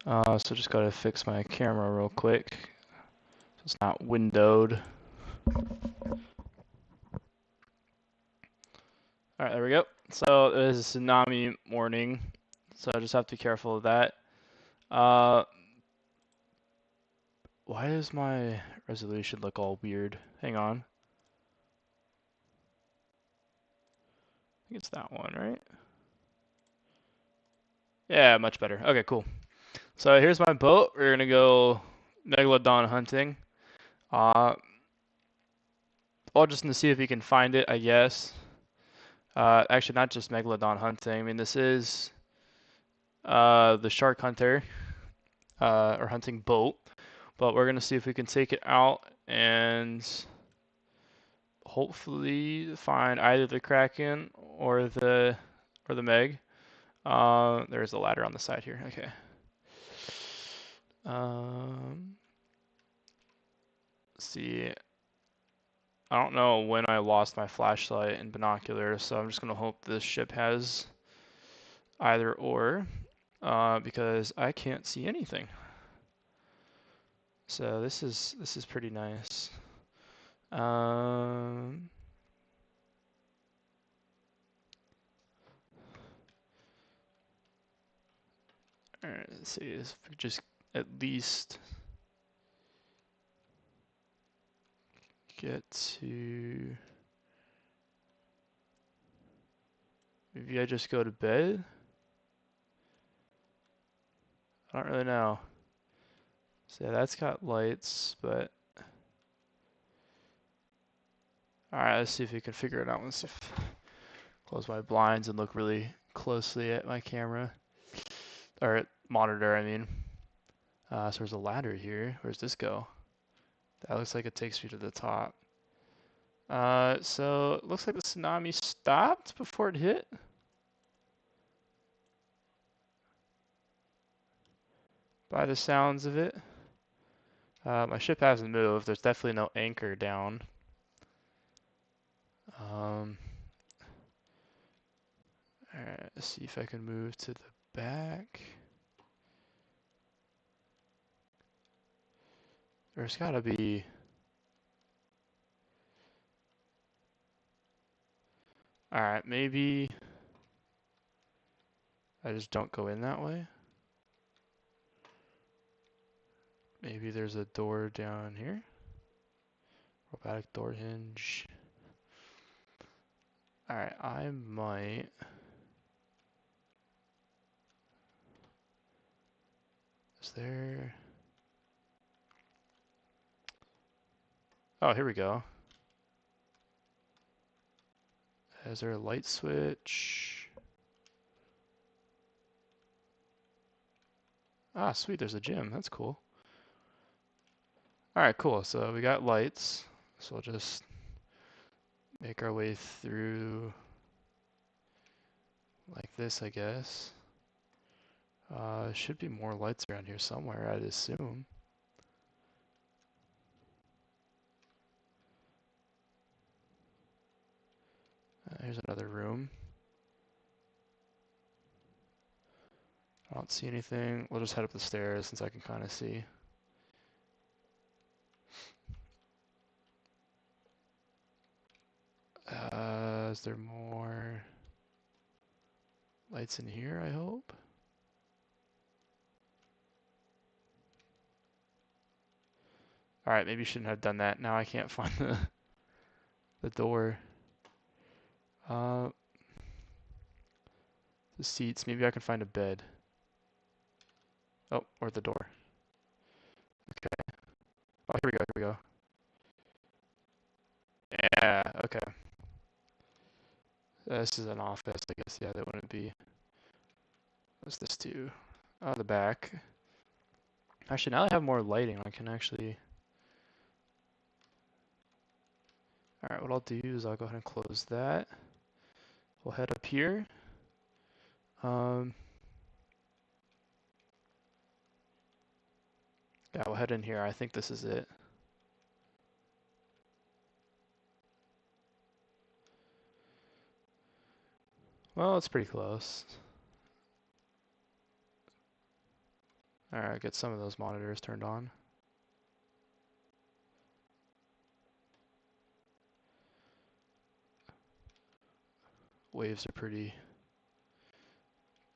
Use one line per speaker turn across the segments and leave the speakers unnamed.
So just gotta fix my camera real quick. So it's not windowed. Alright, there we go. So it is a tsunami warning, so I just have to be careful of that. Why does my resolution look all weird? Hang on. I think it's that one, right? Yeah, much better. Okay, cool. So here's my boat. We're gonna go megalodon hunting. Well, just to see if we can find it, I guess. Actually, not just megalodon hunting. I mean, this is the shark hunter or hunting boat, but we're gonna see if we can take it out and hopefully find either the Kraken or the Meg. There's a ladder on the side here. Okay. See, I don't know when I lost my flashlight and binoculars, so I'm just gonna hope this ship has either or, because I can't see anything. So this is pretty nice. Alright, let's see if we just at least get to. Maybe I just go to bed? I don't really know. So that's got lights, but alright, let's see if we can figure it out. Let's close my blinds and look really closely at my camera. Or monitor, I mean. So there's a ladder here. Where's this go? That looks like it takes me to the top. So it looks like the tsunami stopped before it hit. By the sounds of it. My ship hasn't moved. There's definitely no anchor down. Alright, let's see if I can move to the back. There's gotta be. Alright, maybe I just don't go in that way. Maybe there's a door down here. Robotic door hinge. Alright, I might. Is there. Oh, here we go. Is there a light switch? Ah, sweet, there's a gym. That's cool. Alright, cool. So we got lights. So we'll just make our way through like this, I guess. Should be more lights around here somewhere, I'd assume. Here's another room. I don't see anything. We'll just head up the stairs since I can kind of see. Is there more lights in here, I hope? Alright, maybe you shouldn't have done that. Now I can't find the door. The seats. Maybe I can find a bed. Oh, or the door. Okay. Oh, here we go, here we go. Yeah, okay. This is an office, I guess. Yeah, that wouldn't be. What's this too? Oh, the back. Actually, now I have more lighting, I can actually. Alright, what I'll do is I'll go ahead and close that. We'll head up here. Yeah, we'll head in here. I think this is it. Well, it's pretty close. Alright, get some of those monitors turned on. Waves are pretty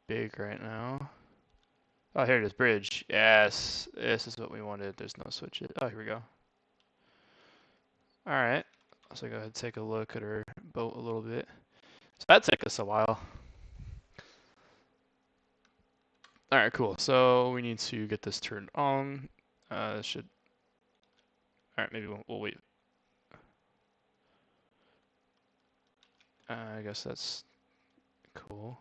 big right now. Oh, here it is, bridge. Yes, this is what we wanted. There's no switches. Oh, here we go. Alright, so go ahead and take a look at our boat a little bit. So that took us a while. Alright, cool. So we need to get this turned on. Should. Alright, maybe we'll wait. I guess that's cool.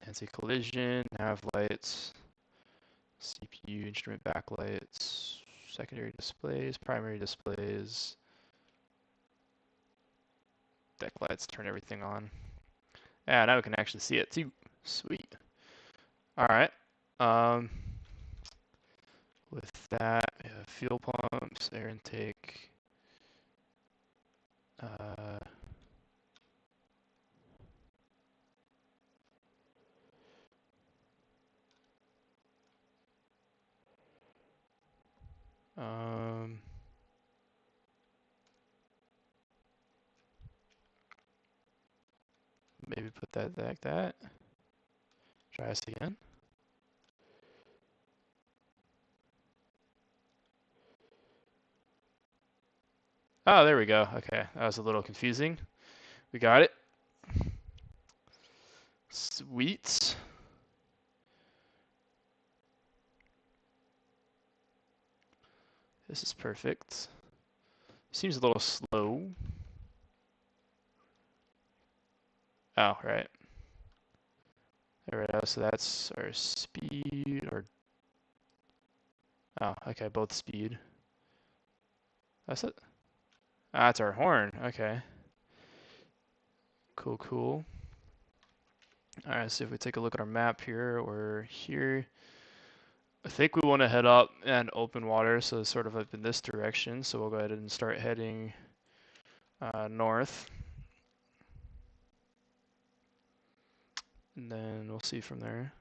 Anti-collision, nav lights, CPU, instrument backlights, secondary displays, primary displays, deck lights, turn everything on. Yeah, now we can actually see it too. Sweet. Alright. With that, we have fuel pumps, air intake. Maybe put that like that. Try this again. Oh, there we go. Okay, that was a little confusing. We got it. Sweet. This is perfect. Seems a little slow. Oh, right. There we go. So that's our speed, or oh, okay, both speed. That's it. Ah, that's our horn. Okay. Cool, cool. All right, so if we take a look at our map here, we're here. I think we want to head up and open water, so sort of up in this direction. So we'll go ahead and start heading north. And then we'll see from there.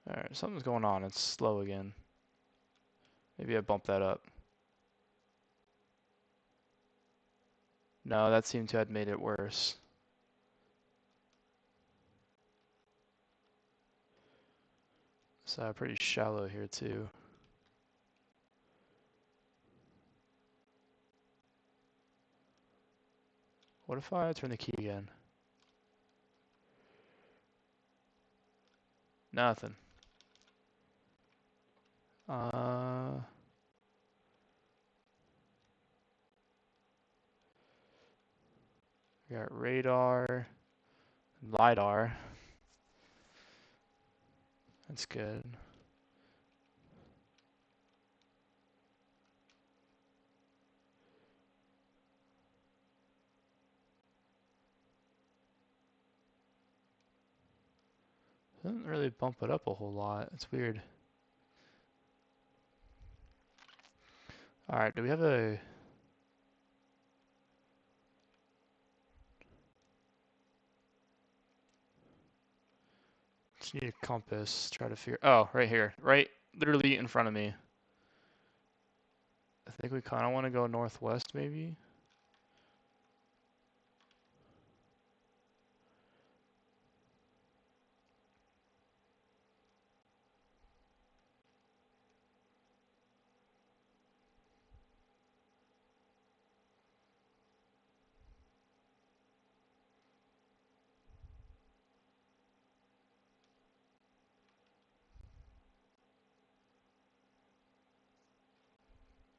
Alright, something's going on. It's slow again. Maybe I bumped that up. No, that seemed to have made it worse. So pretty shallow here too. What if I turn the key again? Nothing. We got radar, LiDAR. That's good. Doesn't really bump it up a whole lot. It's weird. Alright, do we have a... Just need a compass. Try to figure... Oh, right here. Right, literally in front of me. I think we kind of want to go northwest, maybe?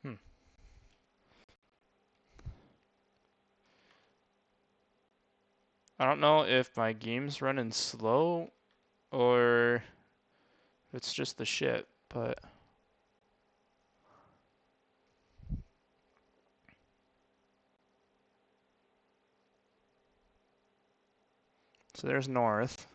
Hmm. I don't know if my game's running slow or it's just the shit, but... So there's north.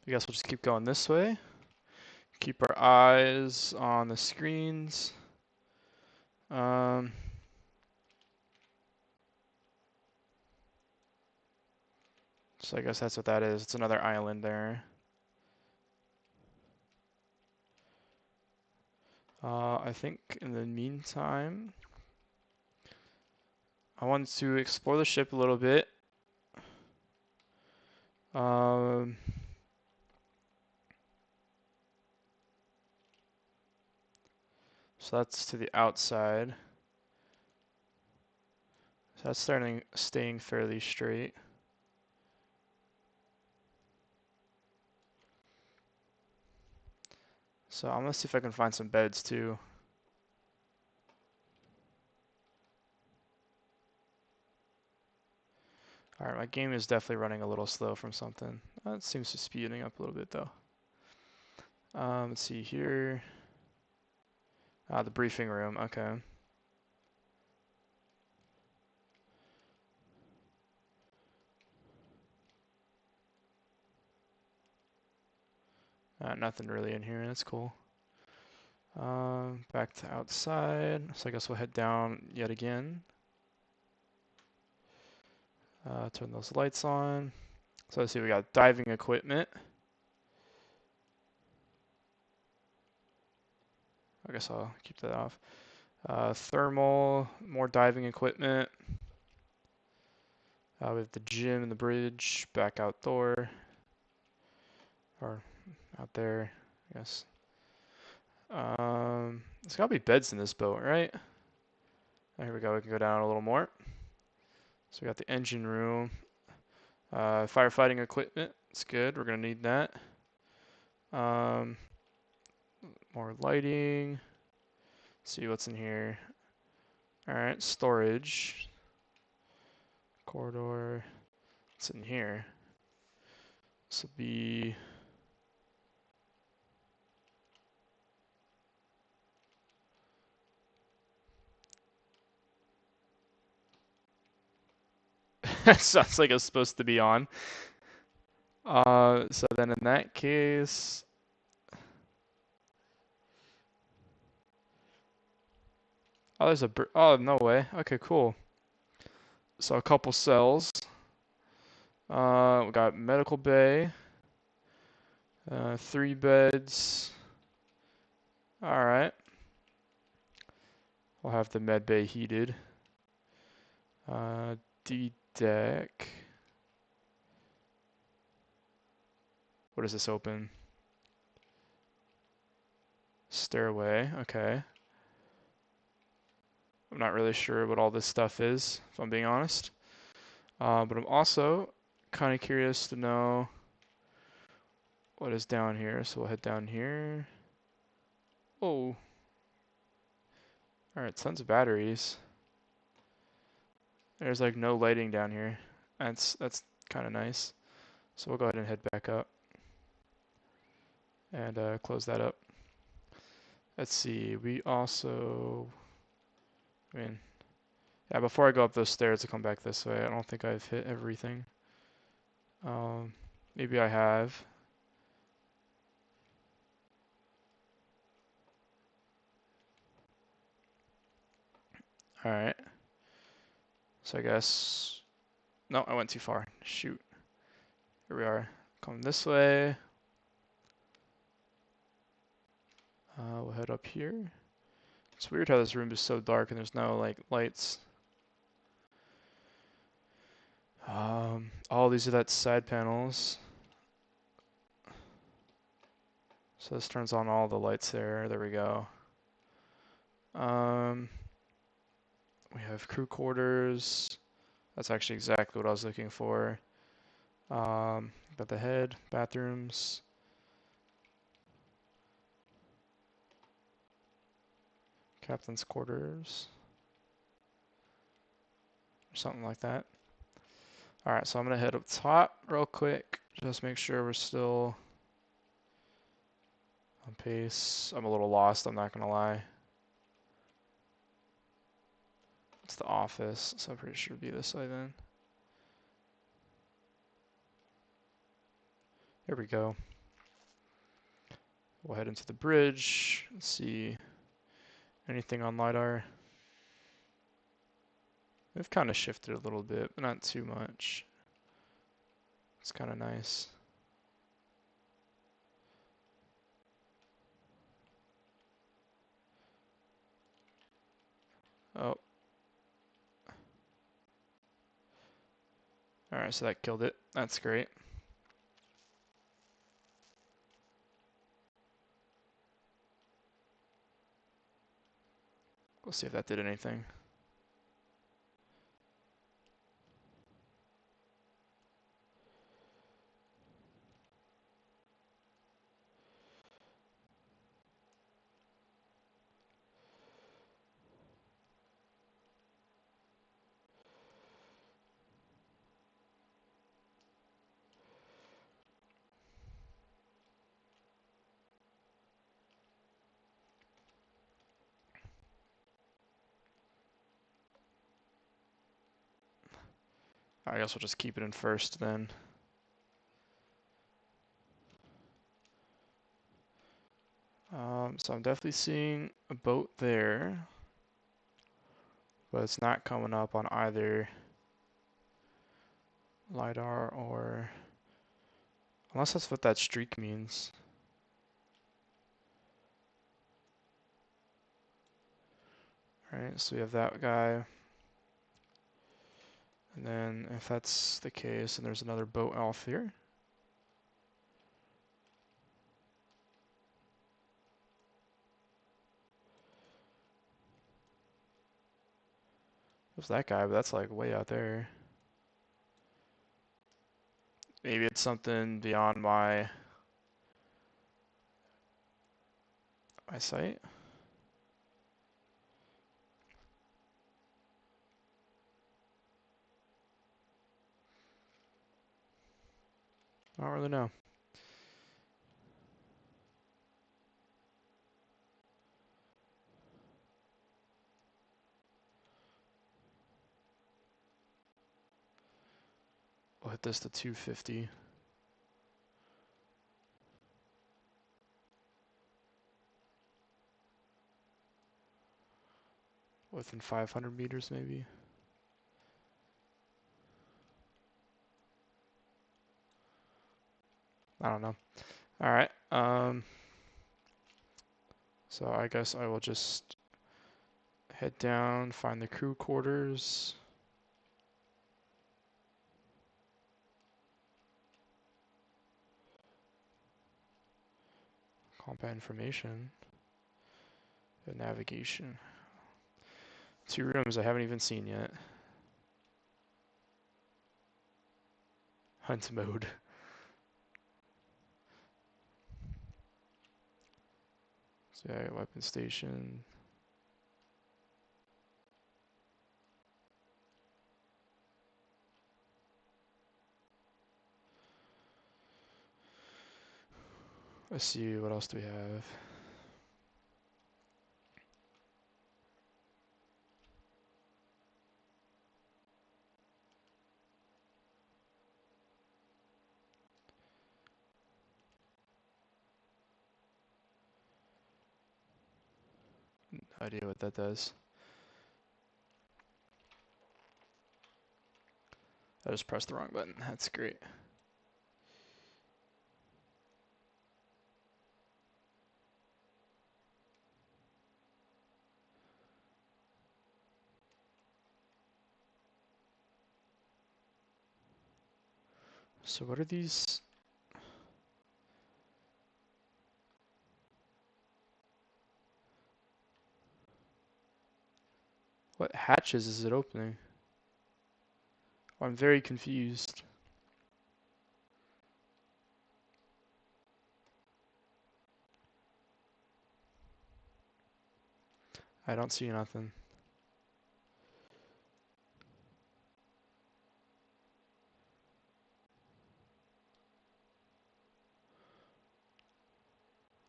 I guess we'll just keep going this way. Keep our eyes on the screens. So I guess that's what that is. It's another island there. I think in the meantime, I want to explore the ship a little bit. So that's to the outside. So that's staying fairly straight. So I'm gonna see if I can find some beds too. Alright, my game is definitely running a little slow from something. It seems to be speeding up a little bit though. Let's see here. The briefing room, okay. Nothing really in here, that's cool. Back to outside, so I guess we'll head down yet again. Turn those lights on. So let's see, we got diving equipment. I guess I'll keep that off. Thermal, more diving equipment. We have the gym and the bridge, back outdoor. Or out there, I guess. There's gotta be beds in this boat, right? Here we go, we can go down a little more. So we got the engine room. Firefighting equipment, it's good, we're gonna need that. More lighting. Let's see what's in here. Alright, storage. Corridor. What's in here? This will be... That sounds like it's supposed to be on. So then in that case... Oh, there's a... Oh, no way. Okay, cool. So a couple cells. We got medical bay. 3 beds. Alright. We'll have the med bay heated. D deck. What does this open? Stairway, okay. I'm not really sure what all this stuff is, if I'm being honest. But I'm also kind of curious to know what is down here. So we'll head down here. Oh. Alright, tons of batteries. There's like no lighting down here. That's kind of nice. So we'll go ahead and head back up. And close that up. Let's see, we also... yeah, before I go up those stairs to come back this way, I don't think I've hit everything. Maybe I have. Alright. So I guess... No, I went too far. Shoot. Here we are. Come this way. We'll head up here. It's weird how this room is so dark and there's no like lights. Oh, these are that side panels. So this turns on all the lights there. There we go. We have crew quarters. That's actually exactly what I was looking for. Got the head, bathrooms. Captain's quarters. Or something like that. Alright, so I'm gonna head up top real quick. Just make sure we're still on pace. I'm a little lost, I'm not gonna lie. It's the office, so I'm pretty sure it'd be this way then. There we go. We'll head into the bridge. Let's see anything on LiDAR. They've kind of shifted a little bit, but not too much. It's kind of nice. Oh. Alright, so that killed it. That's great. We'll see if that did anything. I guess we'll just keep it in first then. So I'm definitely seeing a boat there, but it's not coming up on either LiDAR or, unless that's what that streak means. Alright, so we have that guy. And then if that's the case, and there's another boat off here. There's that guy, but that's like way out there. Maybe it's something beyond my sight. I don't really know. We'll hit this to 250. Within 500 meters, maybe. I don't know. All right. So I guess I will just head down, find the crew quarters. Combat information. And navigation. 2 rooms I haven't even seen yet. Hunt mode. So yeah, weapon station. Let's see, what else do we have? No idea what that does. I just pressed the wrong button. That's great. So what are these? What hatches is it opening? Oh, I'm very confused. I don't see nothing.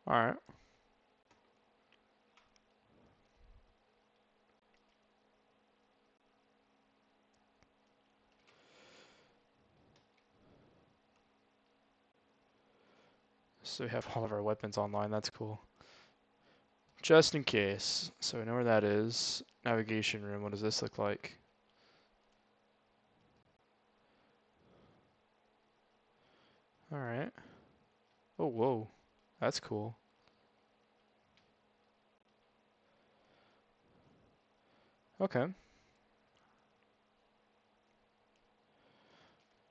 Alright. So we have all of our weapons online, that's cool. Just in case. So we know where that is. Navigation room, what does this look like? Alright. Oh, whoa. That's cool. Okay.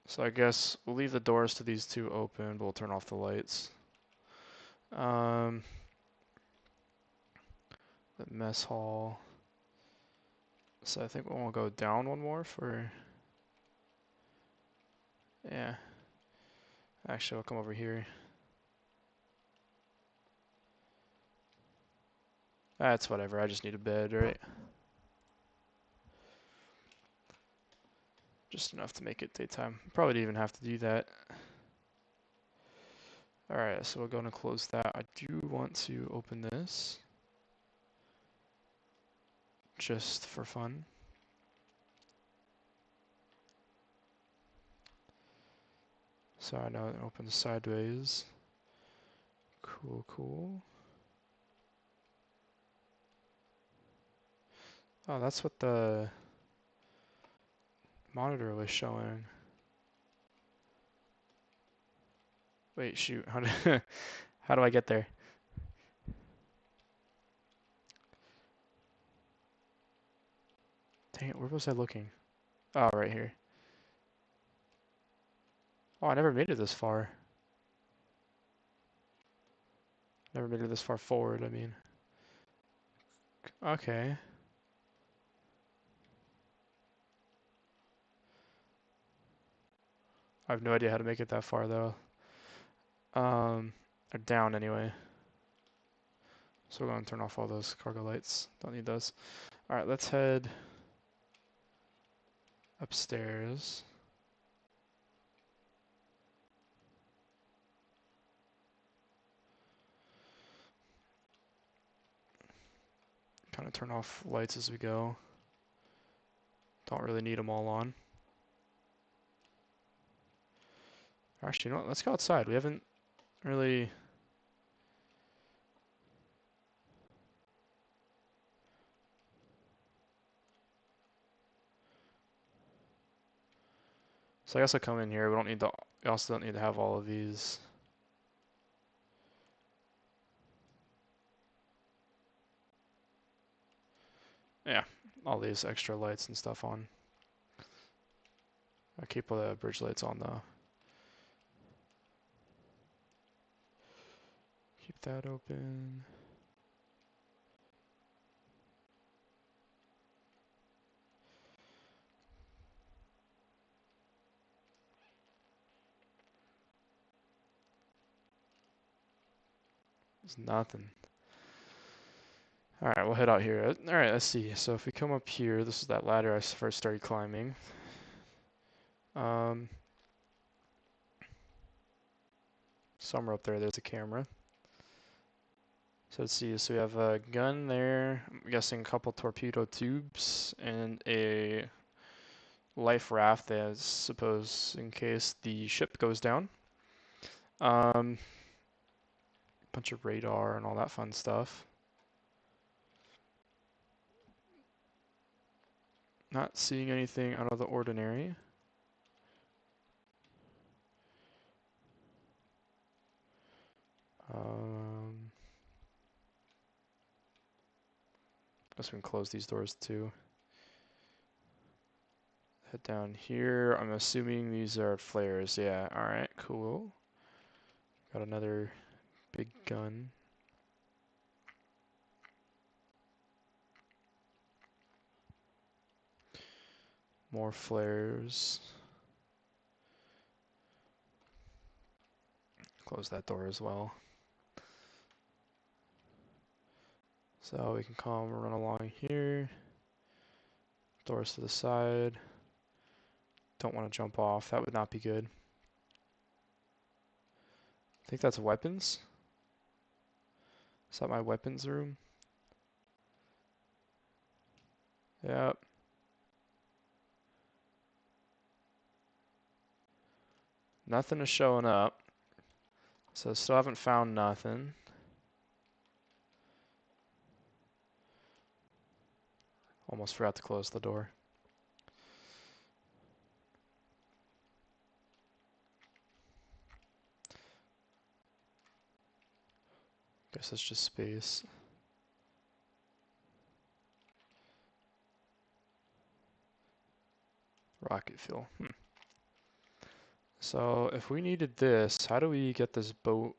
So I guess we'll leave the doors to these two open, but we'll turn off the lights. The mess hall. So I think we'll go down one more for... Yeah. Actually, I'll come over here. That's whatever, I just need a bed, right? Just enough to make it daytime. Probably didn't even have to do that. Alright, so we're going to close that. I do want to open this. Just for fun. So I know it opens sideways. Cool, cool. Oh, that's what the monitor was showing. Wait, shoot. How do I get there? Dang it, where was I looking? Oh, right here. Oh, I never made it this far. Never made it this far forward, I mean. Okay. I have no idea how to make it that far, though. Or down, anyway. So we're going to turn off all those cargo lights. Don't need those. Alright, let's head upstairs. Kind of turn off lights as we go. Don't really need them all on. Actually, you know what? Let's go outside. We haven't really... So I guess I'll come in here. We also don't need to have all of these. Yeah, all these extra lights and stuff on. I'll keep all the bridge lights on though. Keep that open. There's nothing. Alright, we'll head out here. Alright, let's see. So if we come up here, this is that ladder I first started climbing. Somewhere up there, there's a camera. So let's see, so we have a gun there, I'm guessing a couple torpedo tubes, and a life raft as suppose in case the ship goes down. Bunch of radar and all that fun stuff. Not seeing anything out of the ordinary. Guess we can close these doors too. Head down here. I'm assuming these are flares. Yeah, alright, cool. Got another big gun. More flares. Close that door as well. So we can come run along here. Doors to the side. Don't want to jump off. That would not be good. I think that's weapons. Is that my weapons room? Yep. Nothing is showing up. So still haven't found nothing. Almost forgot to close the door. Guess it's just space. Rocket fuel. So if we needed this, how do we get this boat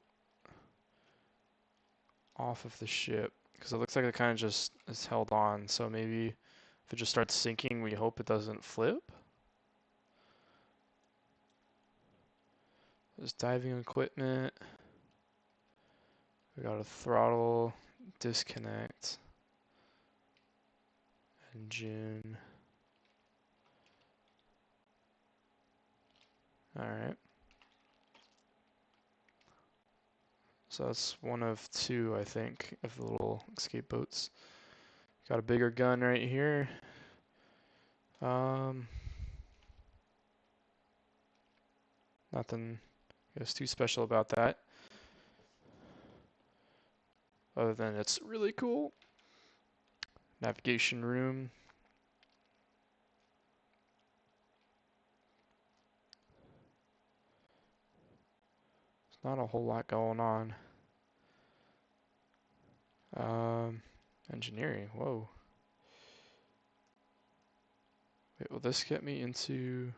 off of the ship? Because it looks like it kind of just is held on. So maybe if it just starts sinking, we hope it doesn't flip. There's diving equipment. We got a throttle, disconnect, engine. Alright. So that's one of two, I think, of the little escape boats. Got a bigger gun right here. Nothing, I guess, too special about that. Other than it's really cool. Navigation room. There's not a whole lot going on. Engineering, whoa. Wait, will this get me into...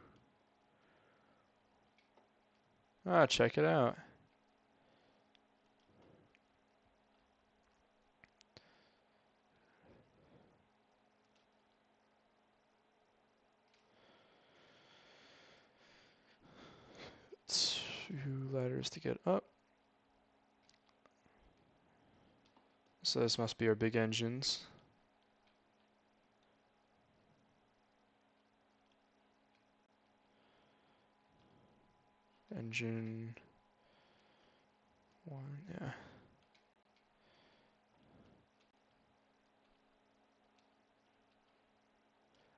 Ah, check it out. Two ladders to get up. So this must be our big engines. Engine 1, yeah.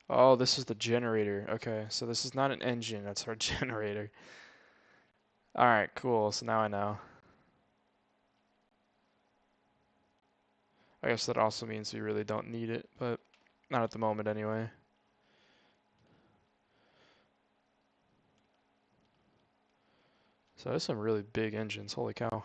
Oh, this is the generator. Okay, so this is not an engine, that's our generator. Alright, cool, so now I know. I guess that also means we really don't need it, but not at the moment anyway. So there's some really big engines, holy cow.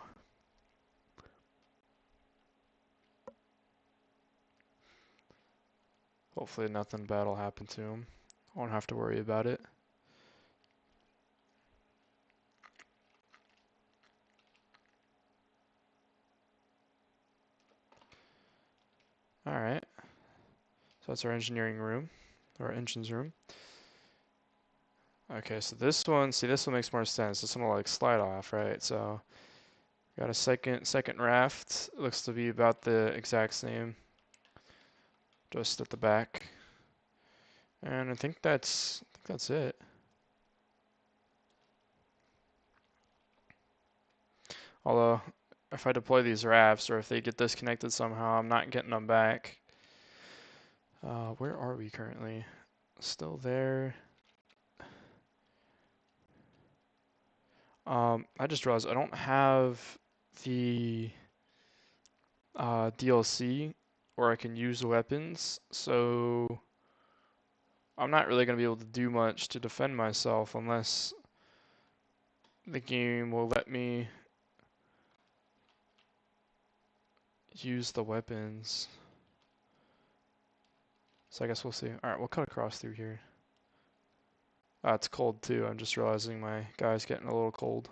Hopefully nothing bad will happen to them. I won't have to worry about it. Alright. So that's our engineering room, or engines room. Okay, so this one, see, this one makes more sense. This one will like slide off, right? So got a second raft. Looks to be about the exact same, just at the back. And I think that's it. Although, if I deploy these rafts, or if they get disconnected somehow, I'm not getting them back. Where are we currently? Still there. I just realized I don't have the DLC where I can use weapons, so I'm not really going to be able to do much to defend myself unless the game will let me use the weapons. So I guess we'll see. Alright, we'll cut across through here. It's cold too. I'm just realizing my guy's getting a little cold.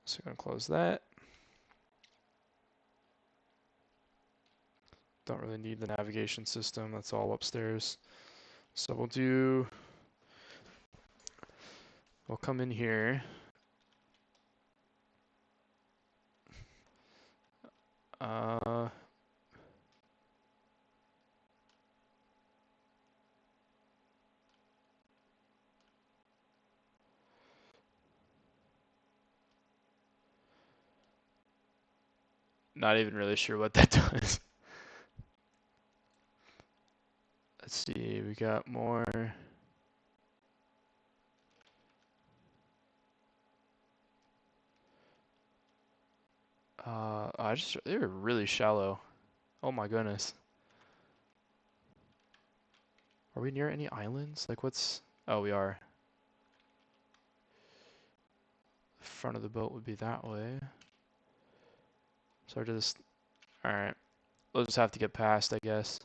So we're going to close that. Don't really need the navigation system. That's all upstairs. So we'll come in here. Not even really sure what that does. Let's see, we got more. They were really shallow. Oh my goodness. Are we near any islands? Like what's, oh, we are. The front of the boat would be that way. So just, all right. We'll just have to get past, I guess.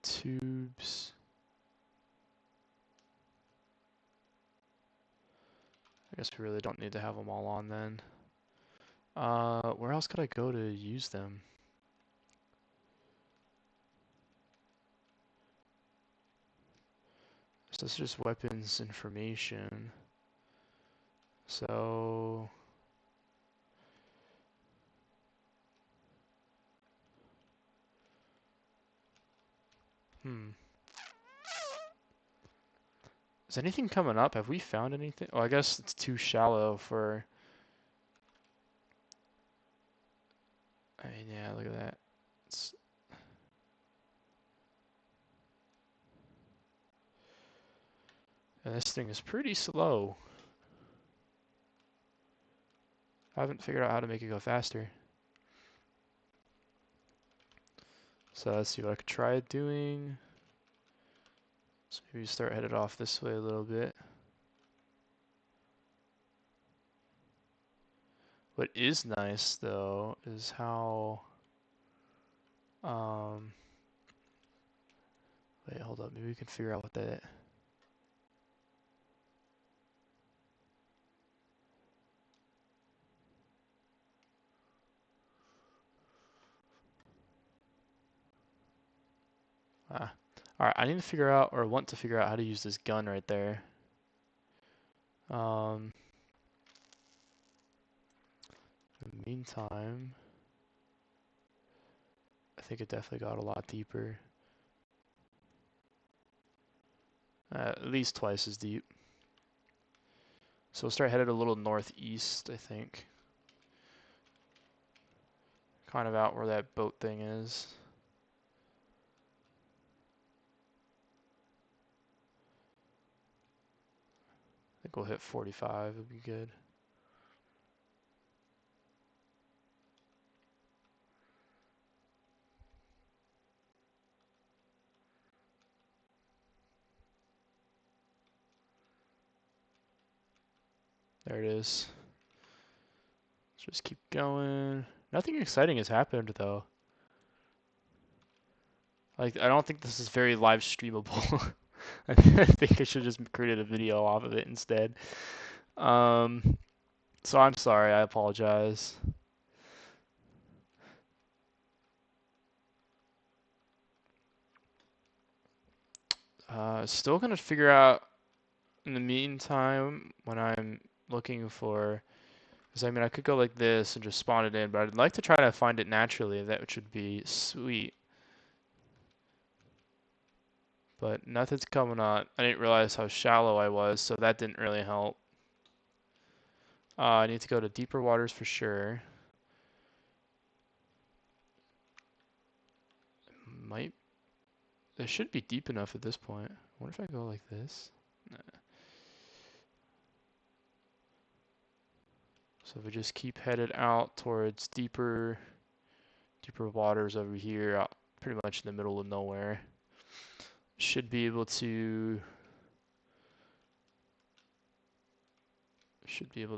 Tubes. I guess we really don't need to have them all on then. Where else could I go to use them? So this is just weapons information. So is anything coming up? Have we found anything? Oh, I guess it's too shallow for. I mean, yeah, look at that. And this thing is pretty slow. I haven't figured out how to make it go faster. So let's see what I could try doing. So maybe start headed off this way a little bit. What is nice though is how wait, hold up, maybe we can figure out what that. Alright, I need to figure out, or want to figure out how to use this gun right there. In the meantime, I think it definitely got a lot deeper. At least twice as deep. So we'll start headed a little northeast, I think. Kind of out where that boat thing is. I think we'll hit 45, it'll be good. There it is. Let's just keep going. Nothing exciting has happened though. Like, I don't think this is very live streamable. I think I should just create a video off of it instead. So I'm sorry, I apologize. Still gonna figure out in the meantime when I'm looking for, because I mean I could go like this and just spawn it in, but I'd like to try to find it naturally. That should be sweet. But nothing's coming on. I didn't realize how shallow I was, so that didn't really help. I need to go to deeper waters for sure. It should be deep enough at this point. What if I go like this? Nah. So if we just keep headed out towards deeper waters over here, out pretty much in the middle of nowhere, should be able to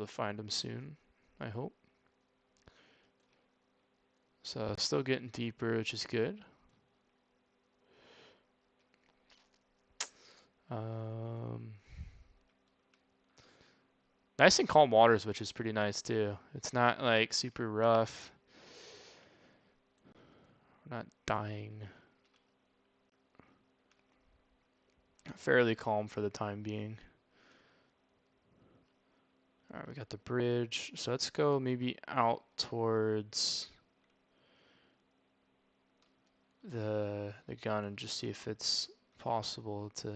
find them soon, I hope. So still getting deeper, which is good. Nice and calm waters, which is pretty nice too. It's not like super rough. We're not dying. Fairly calm for the time being. Alright, we got the bridge. So let's go maybe out towards the gun and just see if it's possible to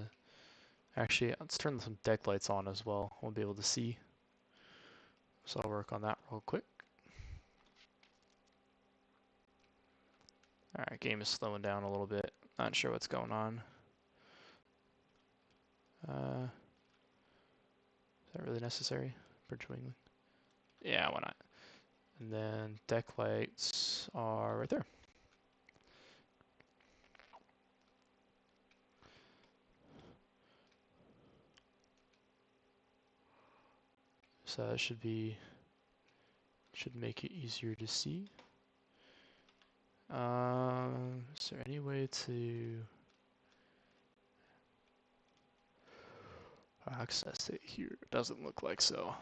Actually, let's turn some deck lights on as well. We'll be able to see. So I'll work on that real quick. Alright, game is slowing down a little bit. Not sure what's going on. Is that really necessary? Bridge wing. Yeah, why not? And then deck lights are right there. So that should make it easier to see. Is there any way to access it here? It doesn't look like so.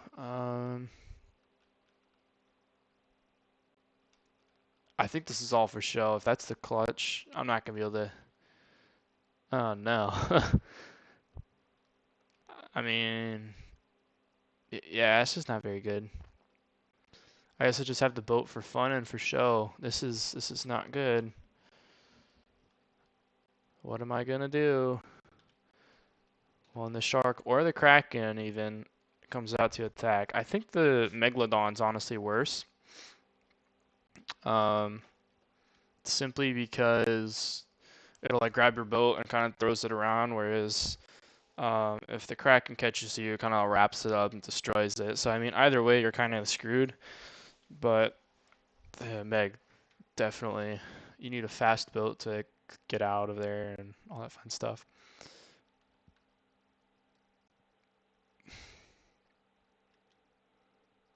I think this is all for show. If that's the clutch, I'm not gonna be able to. Oh no. I mean, yeah, it's just not very good. I guess I just have the boat for fun and for show. This is not good. What am I gonna do? When the shark or the kraken even comes out to attack, I think the megalodon's honestly worse. Simply because it'll like grab your boat and kind of throws it around, whereas if the kraken catches you, it kind of wraps it up and destroys it. So I mean, either way, you're kind of screwed. But the Meg, definitely, you need a fast boat to get out of there and all that fun stuff.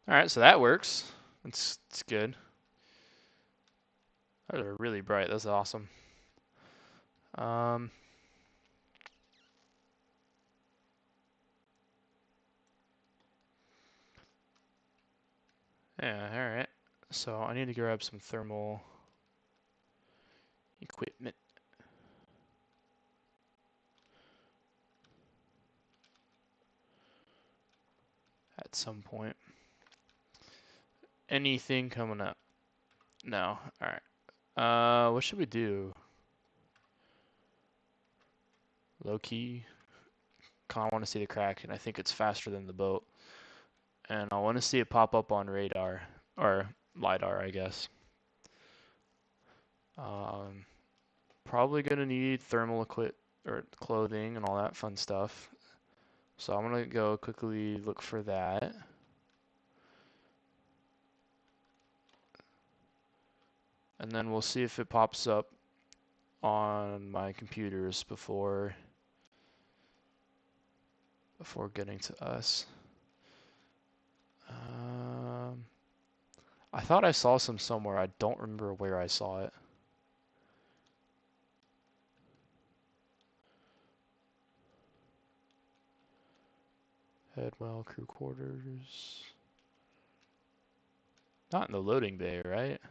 All right, so that works. It's good. Those are really bright. That's awesome. Yeah, all right. So I need to grab some thermal equipment. At some point. Anything coming up? No. All right. What should we do? Low key. Kind of want to see the Kraken. I think it's faster than the boat, and I want to see it pop up on radar or lidar, I guess. Probably gonna need thermal equip or clothing and all that fun stuff. So I'm gonna go quickly look for that. And then we'll see if it pops up on my computers before getting to us. I thought I saw some somewhere. I don't remember where I saw it. Headwell, crew quarters. Not in the loading bay, right?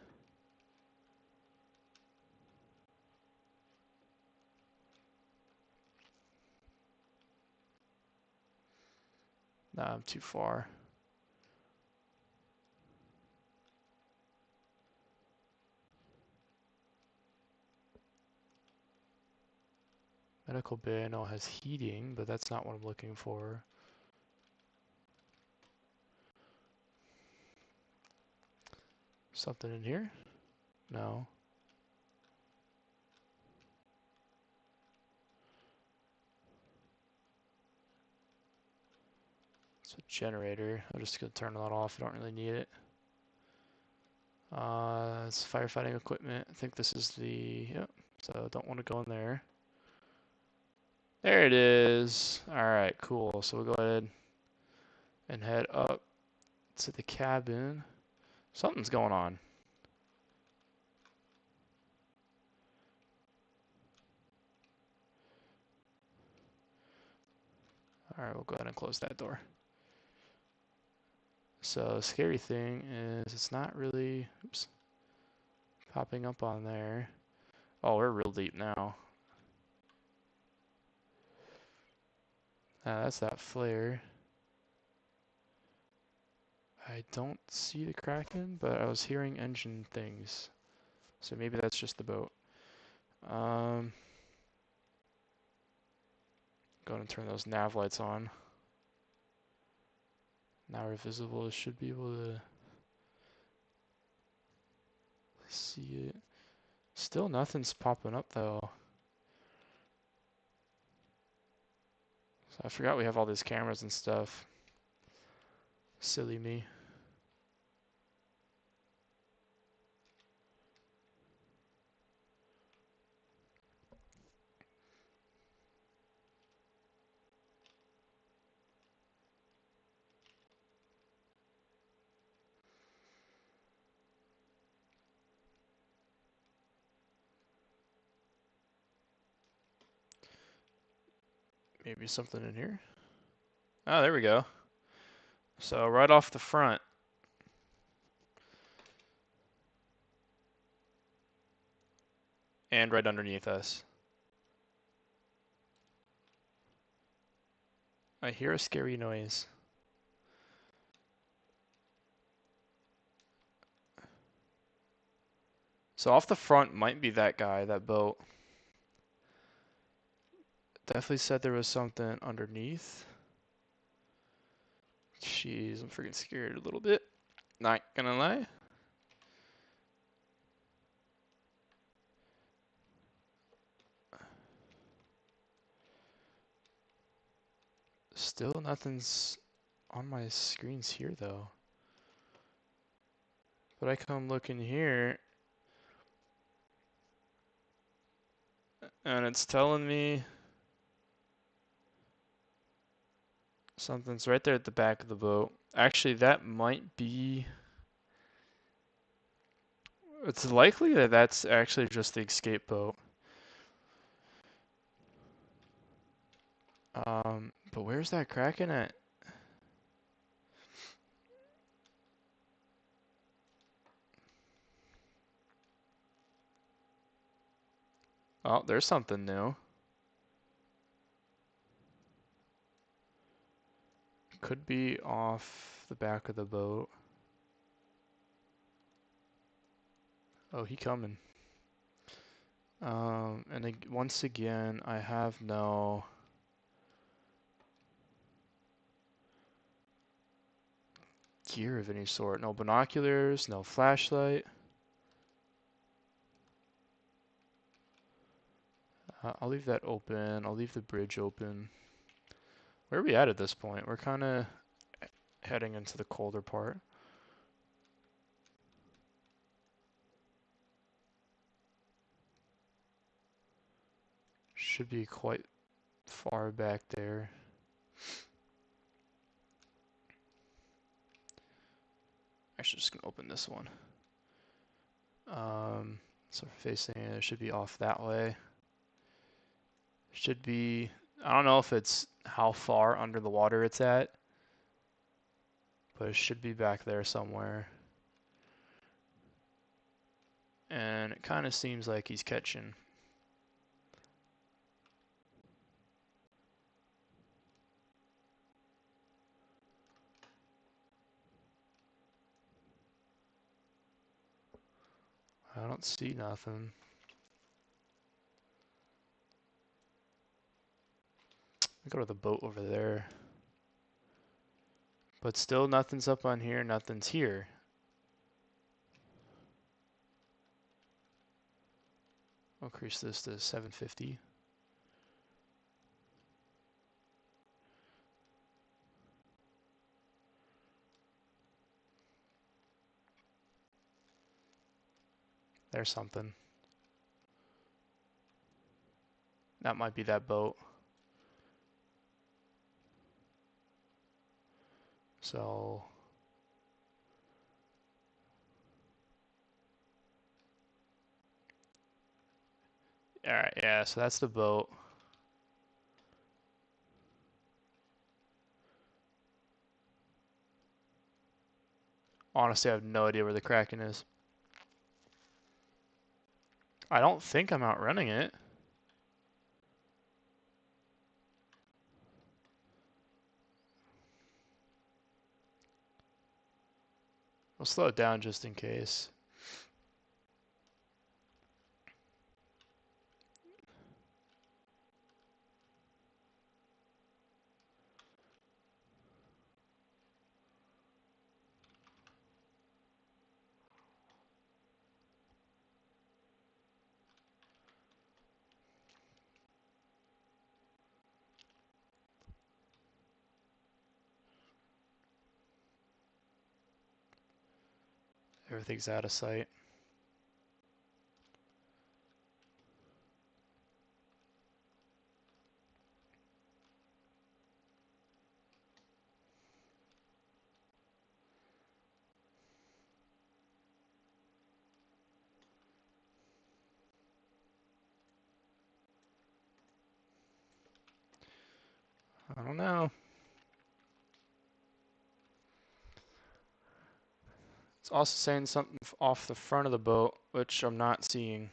Nah, I'm too far. Medical bay I know has heating, but that's not what I'm looking for. Something in here? No. It's a generator. I'm just gonna turn that off. I don't really need it. It's firefighting equipment. I think this is the, yep. So don't want to go in there. There it is. All right, cool. So we'll go ahead and head up to the cabin. Something's going on. All right, we'll go ahead and close that door. So scary thing is it's not really, oops, popping up on there. Oh, we're real deep now. That's that flare. I don't see the Kraken, but I was hearing engine things. So maybe that's just the boat. Go go and turn those nav lights on. Now we're visible. Should be able to see it. Still nothing's popping up though. So I forgot we have all these cameras and stuff. Silly me. Maybe something in here. Oh, there we go. So right off the front. And right underneath us. I hear a scary noise. So off the front might be that guy, that boat. Definitely said there was something underneath. Jeez, I'm freaking scared a little bit. Not gonna lie. Still nothing's on my screens here though. But I come look in here and it's telling me something's right there at the back of the boat. Actually, that might be... It's likely that that's actually just the escape boat. But where's that Kraken at? Oh, there's something new. Could be off the back of the boat. Oh, he coming. And once again, I have no gear of any sort. No binoculars, no flashlight. I'll leave that open. I'll leave the bridge open. Where are we at this point? We're kind of heading into the colder part. Should be quite far back there. Actually, just gonna open this one. So we're facing it should be off that way. Should be, I don't know if it's how far under the water it's at, but it should be back there somewhere. And it kind of seems like he's catching. I don't see nothing. I go to the boat over there. But still nothing's up on here, nothing's here. I'll increase this to 750. There's something. That might be that boat. So alright, yeah, so that's the boat. Honestly, I have no idea where the Kraken is. I don't think I'm outrunning it. I'll slow it down just in case. Everything's out of sight. I don't know. It's also saying something off the front of the boat, which I'm not seeing.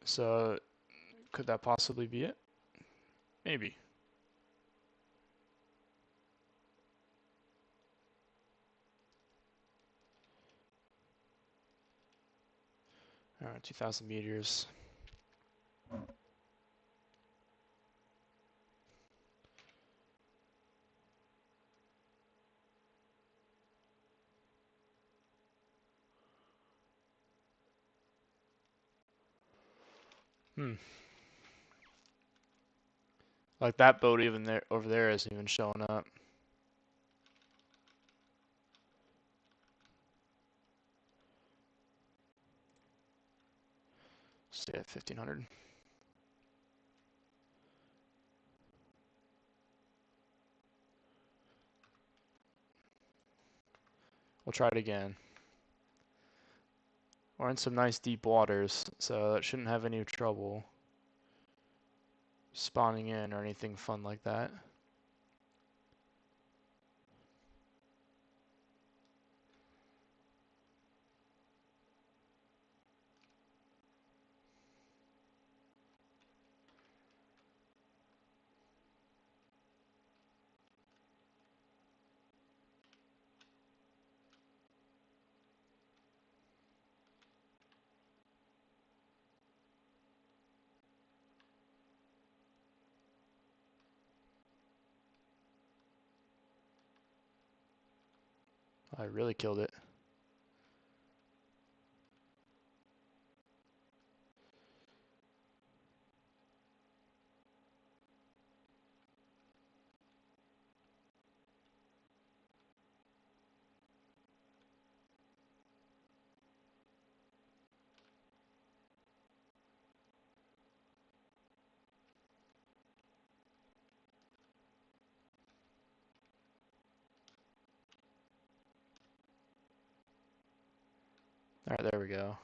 So, could that possibly be it? Maybe. Alright, 2,000 meters. Like that boat even there over there isn't even showing up. Stay at 1,500. We'll try it again. We're in some nice deep waters, so that shouldn't have any trouble spawning in or anything fun like that. I really killed it. Alright, there we go.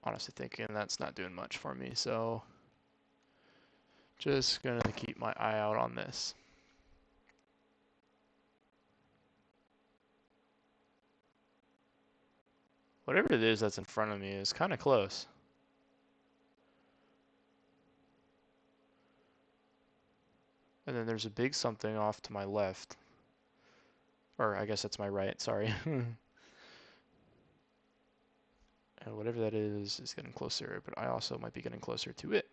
Honestly thinking that's not doing much for me, so just gonna keep my eye out on this. Whatever it is that's in front of me is kind of close. And then there's a big something off to my left. Or I guess that's my right, sorry. And whatever that is getting closer, but I also might be getting closer to it.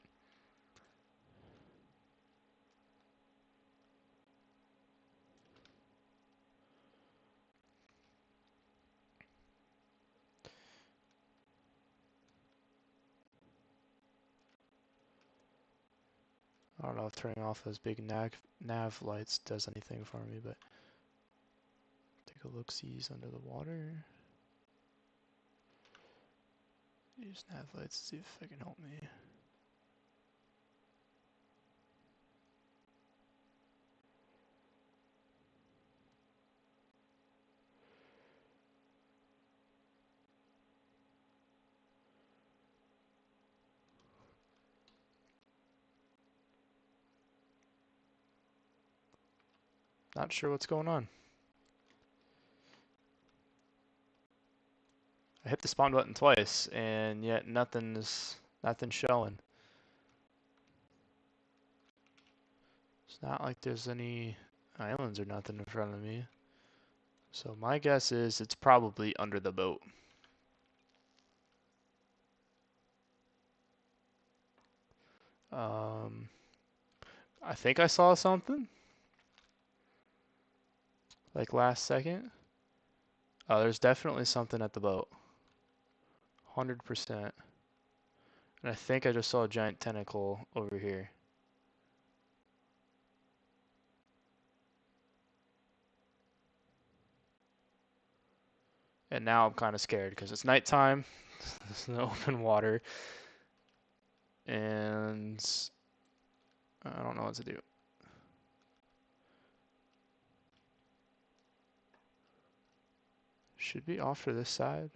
I don't know if turning off those big nav lights does anything for me, but take a look-sees under the water. Use nav lights to see if they can help me. Not sure what's going on. I hit the spawn button twice, and yet nothing's showing. It's not like there's any islands or nothing in front of me. So my guess is it's probably under the boat. I think I saw something. Like last second. Oh, there's definitely something at the boat. 100%. And I think I just saw a giant tentacle over here. And now I'm kind of scared because it's nighttime. There's no open water. And I don't know what to do. Should be off to this side.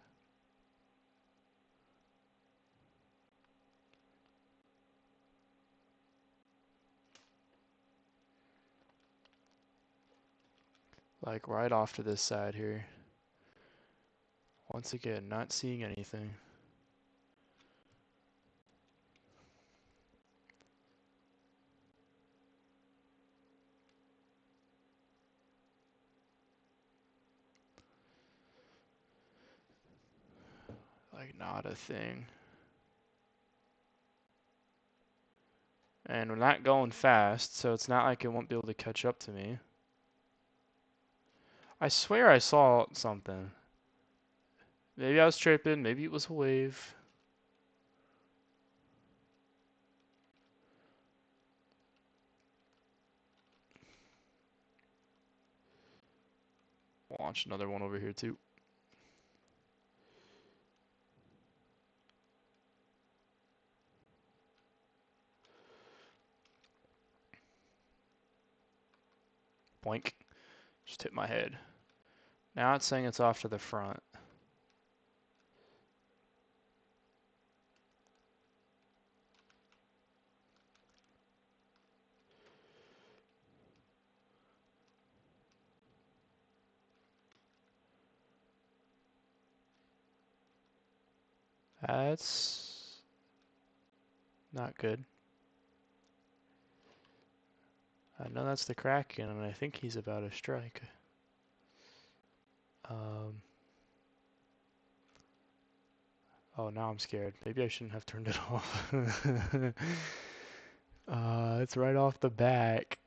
Like right off to this side here. Once again, not seeing anything. Like not a thing. And we're not going fast, so it's not like it won't be able to catch up to me. I swear I saw something. Maybe I was tripping, maybe it was a wave. Launch another one over here too. Boink. Just hit my head. Now it's saying it's off to the front. That's not good. I know that's the Kraken, and I think he's about to strike. Oh, now I'm scared. Maybe I shouldn't have turned it off. It's right off the back.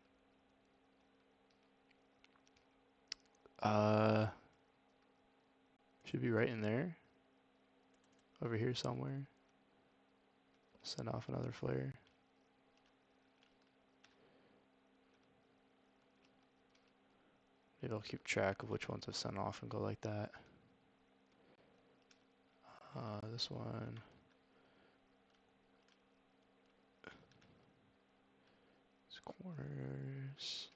Should be right in there. Over here somewhere. Send off another flare. Maybe I'll keep track of which ones I sent off and go like that. This one. These corners.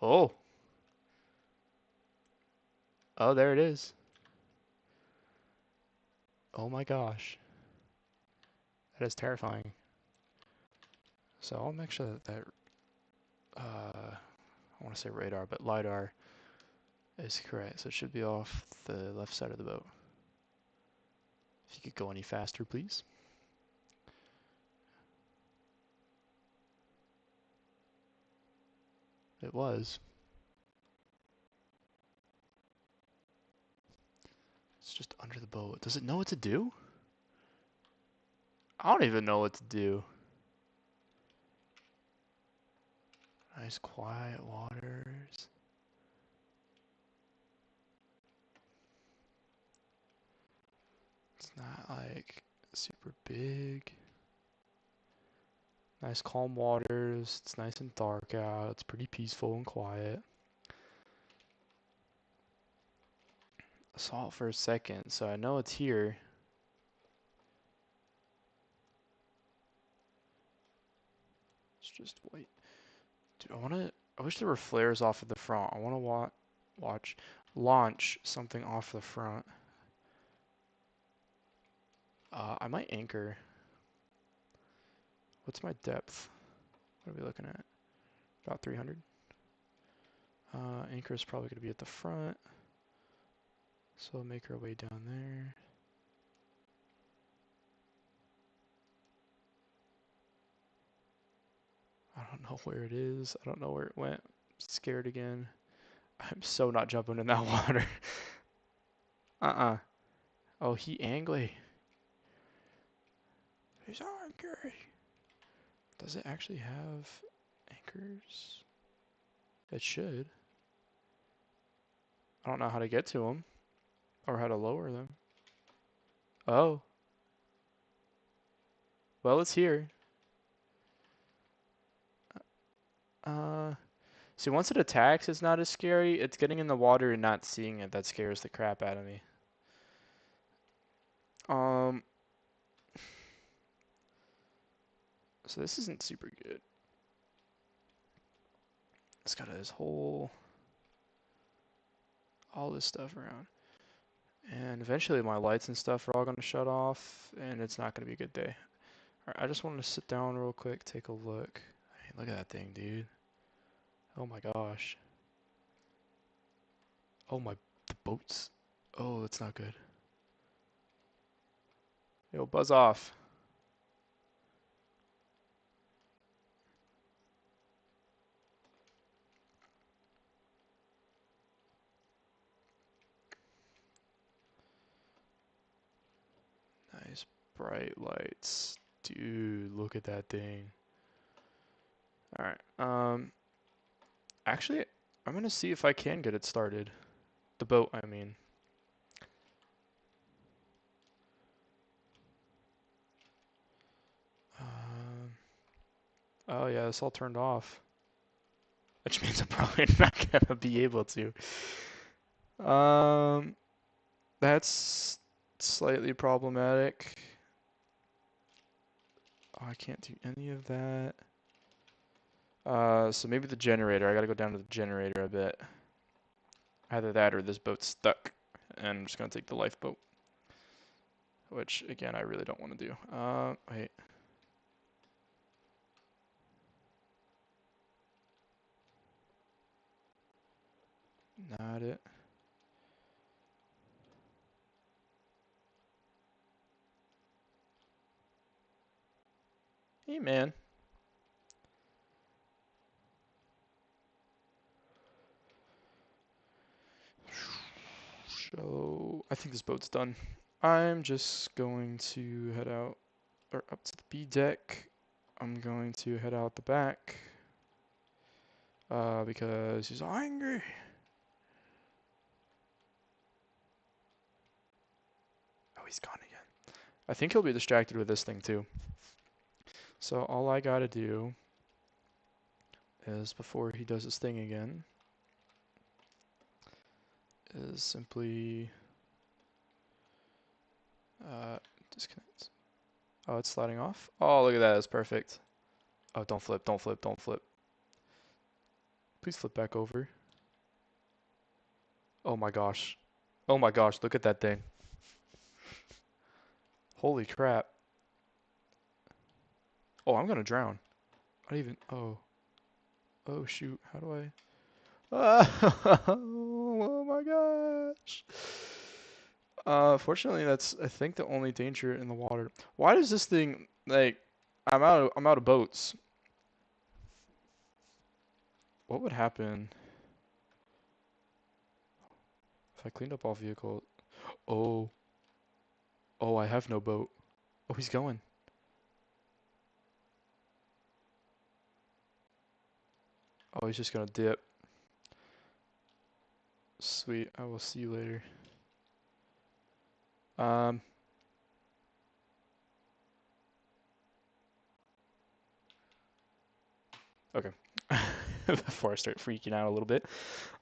Oh! Oh, there it is. Oh my gosh. That is terrifying. So I'll make sure that I want to say radar, but LiDAR is correct. So it should be off the left side of the boat. If you could go any faster, please. It was. It's just under the boat. Does it know what to do? I don't even know what to do. Nice quiet waters. It's not like super big. Nice calm waters. It's nice and dark out. It's pretty peaceful and quiet. I saw it for a second, so I know it's here. It's just white. Dude, I wish there were flares off of the front. I want to launch something off the front. I might anchor. What's my depth? What are we looking at? About 300. Anchor is probably going to be at the front. So we'll make our way down there. I don't know where it is. I don't know where it went. I'm scared again. I'm so not jumping in that water. Oh, he angry. He's angry. Does it actually have anchors? It should. I don't know how to get to them or how to lower them. Oh. Well, it's here. See, once it attacks, it's not as scary. It's getting in the water and not seeing it that scares the crap out of me. Um, so this isn't super good. It's got this whole, all this stuff around. And eventually my lights and stuff are all going to shut off, and it's not going to be a good day. Alright, I just wanted to sit down real quick, take a look. Hey, look at that thing, dude. Oh my gosh. Oh my, the boats. Oh, that's not good. Yo, buzz off. Nice bright lights. Dude, look at that thing. Alright, actually, I'm gonna see if I can get it started. The boat, I mean. Um, oh yeah, it's all turned off. Which means I'm probably not gonna be able to. Um, that's slightly problematic. Oh, I can't do any of that. So maybe the generator. I gotta go down to the generator a bit. Either that or this boat's stuck. And I'm just gonna take the lifeboat. Which, again, I really don't want to do. Wait. Not it. Hey, man. So, I think this boat's done. I'm just going to head out, or up to the B deck. I'm going to head out the back, because he's angry. Oh, he's gone again. I think he'll be distracted with this thing too. So all I gotta do is, before he does his thing again, is simply disconnect. Oh, it's sliding off. Oh, look at that. That's perfect. Oh, don't flip, don't flip, don't flip. Please flip back over. Oh my gosh. Oh my gosh, look at that thing. Holy crap. Oh, I'm gonna drown. I don't even, oh. Oh shoot, how do I? Oh my gosh. Fortunately, that's, I think, the only danger in the water. Why does this thing, like, I'm out of boats. What would happen if I cleaned up all vehicles? Oh, oh, I have no boat. Oh, he's going. Oh, he's just gonna dip. Sweet, I will see you later. Um, okay. Before I start freaking out a little bit,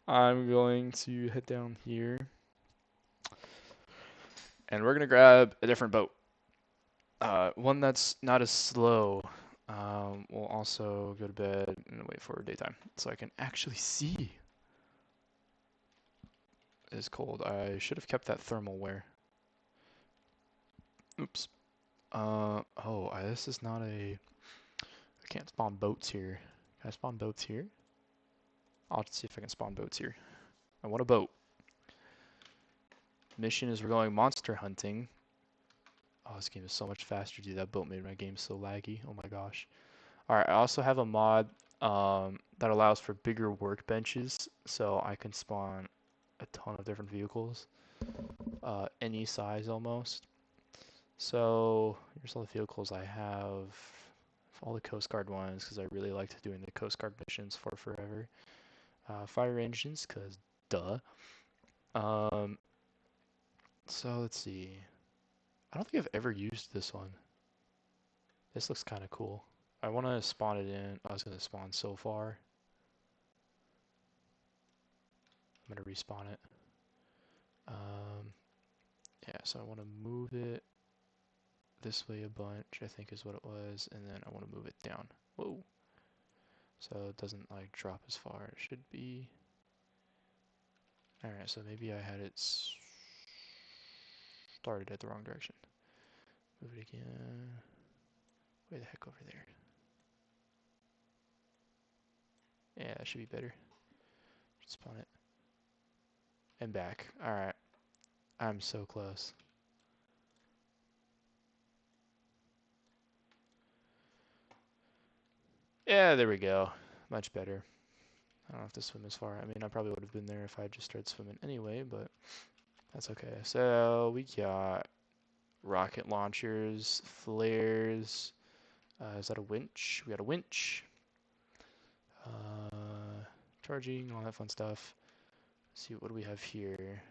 I'm going to head down here, and we're gonna grab a different boat. One that's not as slow. We'll also go to bed and wait for daytime, so I can actually see. It's cold. I should have kept that thermal wear. Oops. This is not a... I can't spawn boats here. Can I spawn boats here? I'll see if I can spawn boats here. I want a boat. Mission is we're going monster hunting. Oh, this game is so much faster, dude. That boat made my game so laggy. Oh my gosh. Alright, I also have a mod that allows for bigger workbenches, so I can spawn a ton of different vehicles. Any size almost. So, here's all the vehicles I have. All the Coast Guard ones, because I really liked doing the Coast Guard missions for forever. Fire engines, because duh. So let's see. I don't think I've ever used this one. This looks kind of cool. I want to spawn it in. I was going to spawn so far. I'm gonna respawn it. Yeah, so I want to move it this way a bunch, I think is what it was, and then I want to move it down. Whoa. So it doesn't like drop as far. It should be. Alright, so maybe I had it started at the wrong direction. Move it again. Way the heck over there. Yeah, that should be better. Spawn it. And back. Alright. I'm so close. Yeah, there we go. Much better. I don't have to swim as far. I mean, I probably would have been there if I just started swimming anyway, but that's okay. So we got rocket launchers, flares. Is that a winch? We got a winch. Charging, all that fun stuff. Let's see, what do we have here?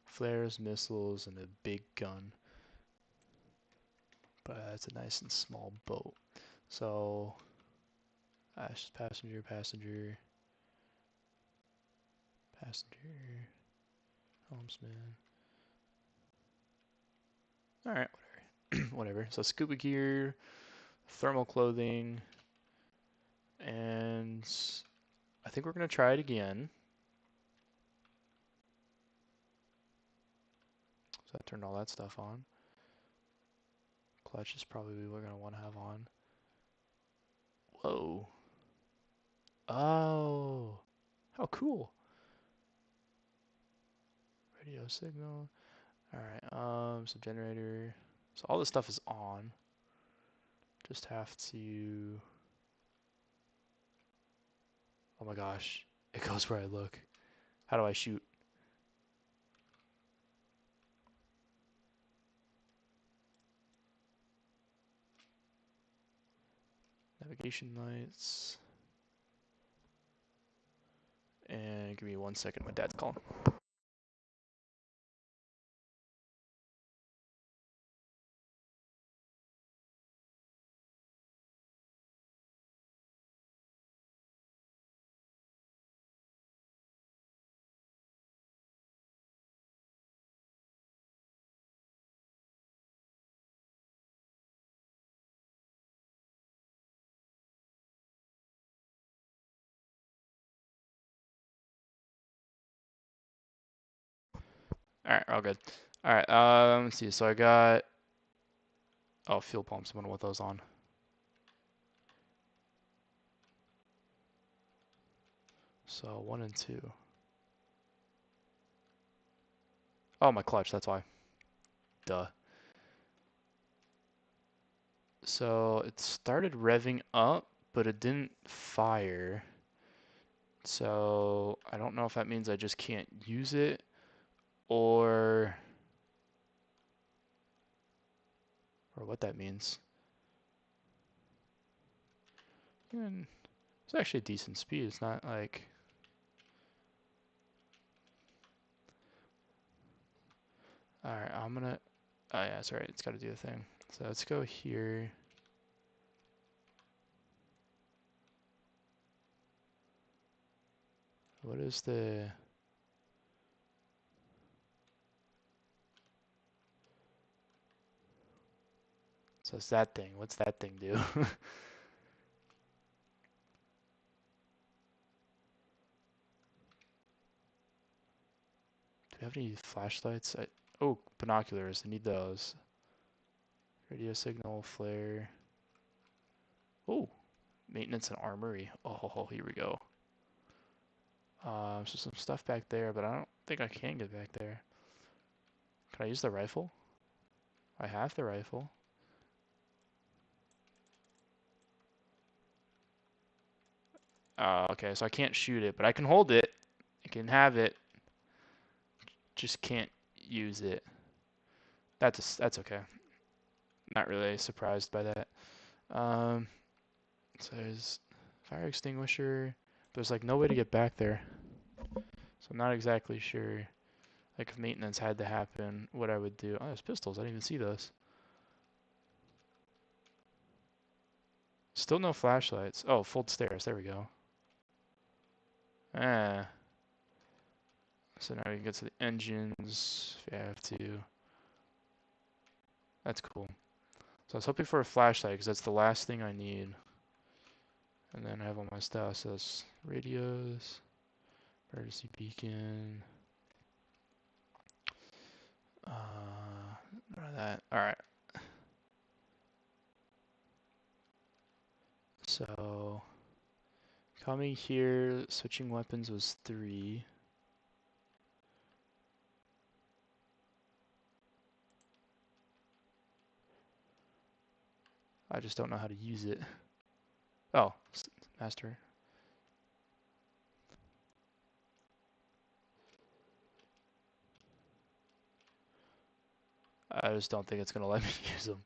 Flares, missiles, and a big gun. But it's a nice and small boat. So, passenger, passenger, passenger, helmsman. Alright, whatever. Whatever. So scuba gear, thermal clothing, and I think we're going to try it again. So I turned all that stuff on. Clutch is probably what we're going to want to have on. Whoa. Oh. How cool. Radio signal. Alright, so generator. So all this stuff is on. Just have to... Oh my gosh. It goes where I look. How do I shoot? Navigation lights. And give me 1 second, my dad's calling. Alright, all good. Alright, let's see. So I got... Oh, fuel pumps. I'm gonna want those on. So 1 and 2. Oh, my clutch, that's why. Duh. So it started revving up, but it didn't fire. So I don't know if that means I just can't use it, or what that means. And it's actually a decent speed. It's not like... Alright, I'm gonna... Oh yeah, that's right. It's got to do the thing. So let's go here. What is the... So it's that thing. What's that thing do? Do we have any flashlights? Oh, binoculars. I need those. Radio signal, flare. Oh, maintenance and armory. Oh, here we go. So some stuff back there, but I don't think I can get back there. Can I use the rifle? I have the rifle. Okay, so I can't shoot it, but I can hold it. I can have it. Just can't use it. That's okay. Not really surprised by that. So there's fire extinguisher. There's like no way to get back there. So I'm not exactly sure, like if maintenance had to happen, what I would do. Oh, there's pistols. I didn't even see those. Still no flashlights. Oh, fold stairs. There we go. Ah. So now we can get to the engines if you have to. That's cool. So I was hoping for a flashlight because that's the last thing I need. And then I have all my stuff. So it's radios, emergency beacon. None of that. All right. So coming here, switching weapons was 3. I just don't know how to use it. Oh, master. I just don't think it's gonna let me use them.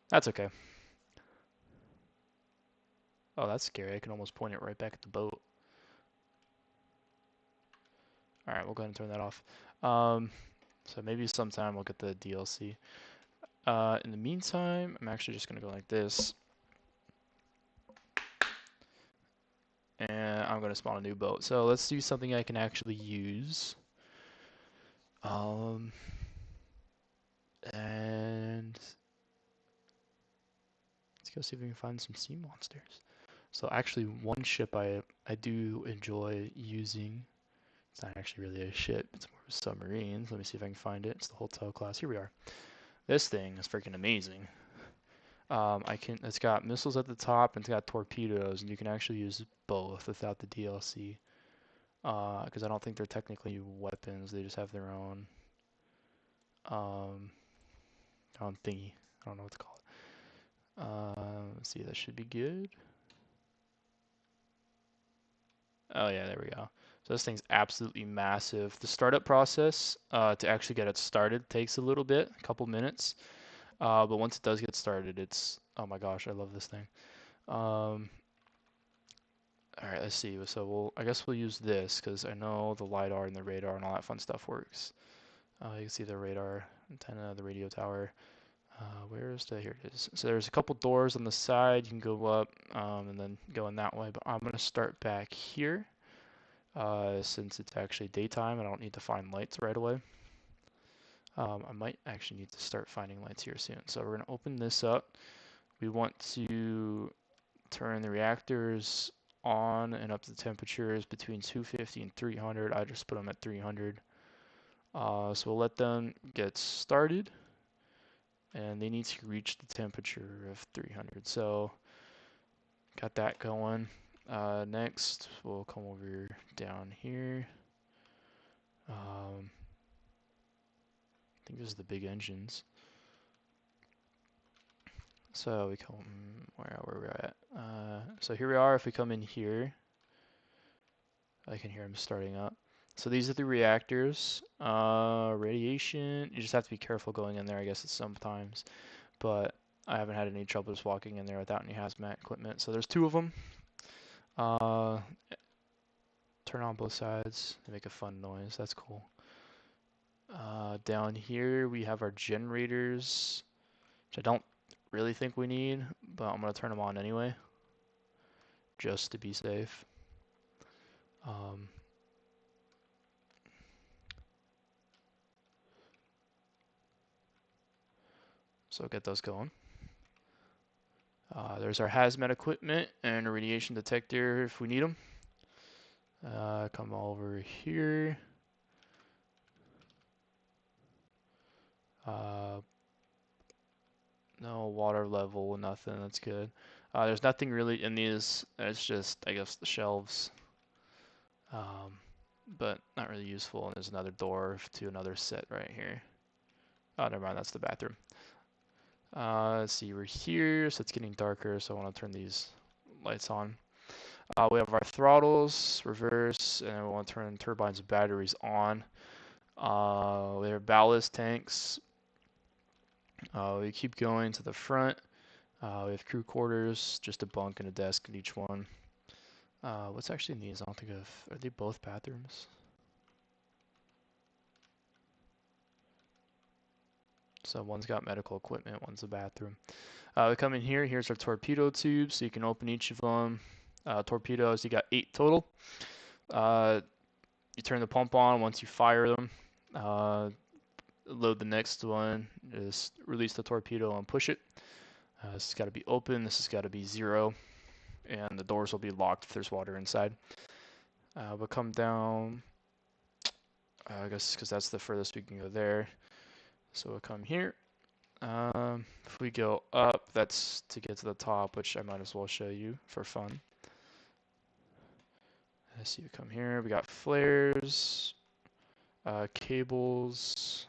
That's okay. Oh, that's scary. I can almost point it right back at the boat. Alright, we'll go ahead and turn that off. So maybe sometime we'll get the DLC. In the meantime, I'm actually just gonna go like this. And I'm gonna spawn a new boat. So let's do something I can actually use. And let's go see if we can find some sea monsters. So actually one ship I do enjoy using. It's not actually really a ship, it's more of a submarine. Let me see if I can find it. It's the Hotel class. Here we are. This thing is freaking amazing. It's got missiles at the top and it's got torpedoes, and you can actually use both without the DLC. Because I don't think they're technically weapons, they just have their own thingy. I don't know what to call it. Let's see, that should be good. Oh yeah, there we go. So this thing's absolutely massive. The startup process to actually get it started takes a little bit, a couple minutes. But once it does get started, it's, oh my gosh, I love this thing. All right, let's see. So I guess we'll use this because I know the LiDAR and the radar and all that fun stuff works. You can see the radar antenna, the radio tower. Here it is. So there's a couple doors on the side. You can go up and then go in that way. But I'm gonna start back here since it's actually daytime. I don't need to find lights right away. I might actually need to start finding lights here soon. So we're gonna open this up. We want to turn the reactors on and up to temperatures between 250 and 300. I just put them at 300. So we'll let them get started, and they need to reach the temperature of 300. So got that going. Next, we'll come over down here. I think this is the big engines. So we come where we're at. So here we are. If we come in here, I can hear them starting up. So these are the reactors. Radiation, you just have to be careful going in there, I guess, sometimes. But I haven't had any trouble just walking in there without any hazmat equipment. So there's 2 of them. Turn on both sides. They make a fun noise. That's cool. Down here we have our generators, which I don't really think we need, but I'm going to turn them on anyway, just to be safe. So get those going. There's our hazmat equipment and a radiation detector if we need them. Come over here. No water level, nothing, that's good. There's nothing really in these, it's just, I guess, the shelves. But not really useful. And there's another door to another set right here. Oh, never mind, that's the bathroom. Let's see, we're here, so it's getting darker, so I want to turn these lights on. We have our throttles, reverse, and we want to turn turbines and batteries on. We have ballast tanks. We keep going to the front. We have crew quarters, just a bunk and a desk in each one. What's actually in these? I don't think are they both bathrooms? So one's got medical equipment, one's a bathroom. We come in here. Here's our torpedo tubes, so you can open each of them. Torpedoes, you got 8 total. You turn the pump on once you fire them. Load the next one. Just release the torpedo and push it. This has got to be open. This has got to be 0, and the doors will be locked if there's water inside. We'll come down. I guess because that's the furthest we can go there. So we'll come here. If we go up, that's to get to the top, which I might as well show you for fun. Let's see, we come here. We got flares, cables,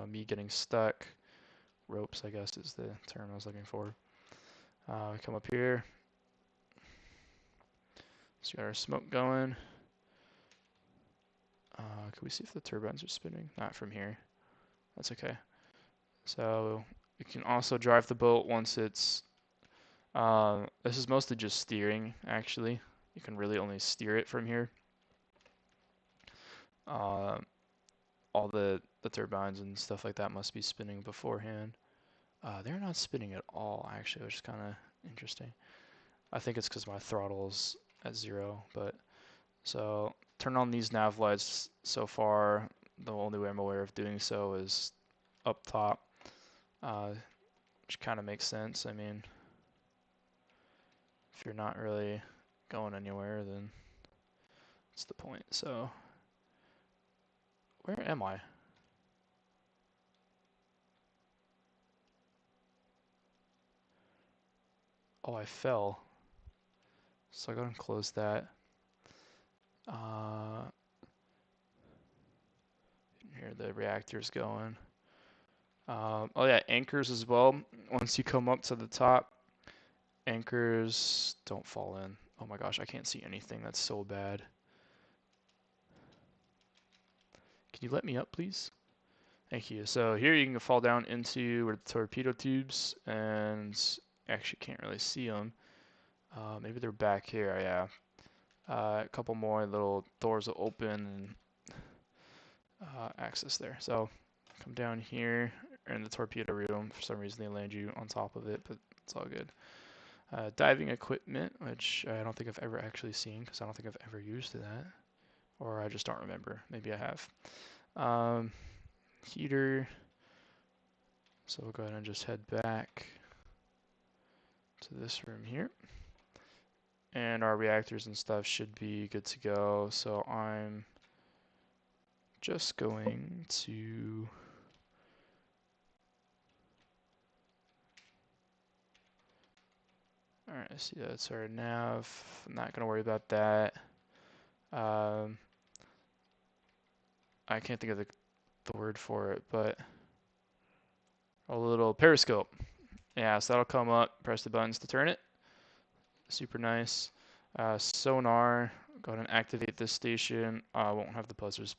me getting stuck. Ropes, I guess, is the term I was looking for. We come up here. So we got our smoke going. Can we see if the turbines are spinning? Not from here. That's okay. So you can also drive the boat once it's... this is mostly just steering, actually. You can really only steer it from here. All the turbines and stuff like that must be spinning beforehand. They're not spinning at all, actually, which is kind of interesting. I think it's because my throttle's at 0, but... So, turn on these nav lights. So far, the only way I'm aware of doing so is up top, which kind of makes sense. I mean, if you're not really going anywhere, then what's the point? So, where am I? Oh, I fell. So I gotta close that. Here the reactor's going. Oh yeah, anchors as well. Once you come up to the top, anchors don't fall in. Oh my gosh, I can't see anything. That's so bad. Can you let me up, please? Thank you. So here you can fall down into where the torpedo tubes, and actually can't really see them. Maybe they're back here. Yeah. A couple more little doors will open and access there. So come down here in the torpedo room. For some reason they land you on top of it, but it's all good. Diving equipment, which I don't think I've ever actually seen because I don't think I've ever used that, or I just don't remember. Maybe I have. Heater. So we'll go ahead and just head back to this room here. And our reactors and stuff should be good to go. So I'm just going to alright, I see that's our nav. I'm not gonna worry about that. I can't think of the word for it, but a little periscope. Yeah, so that'll come up, press the buttons to turn it. Super nice. Sonar, go ahead and activate this station. I won't have the buzzers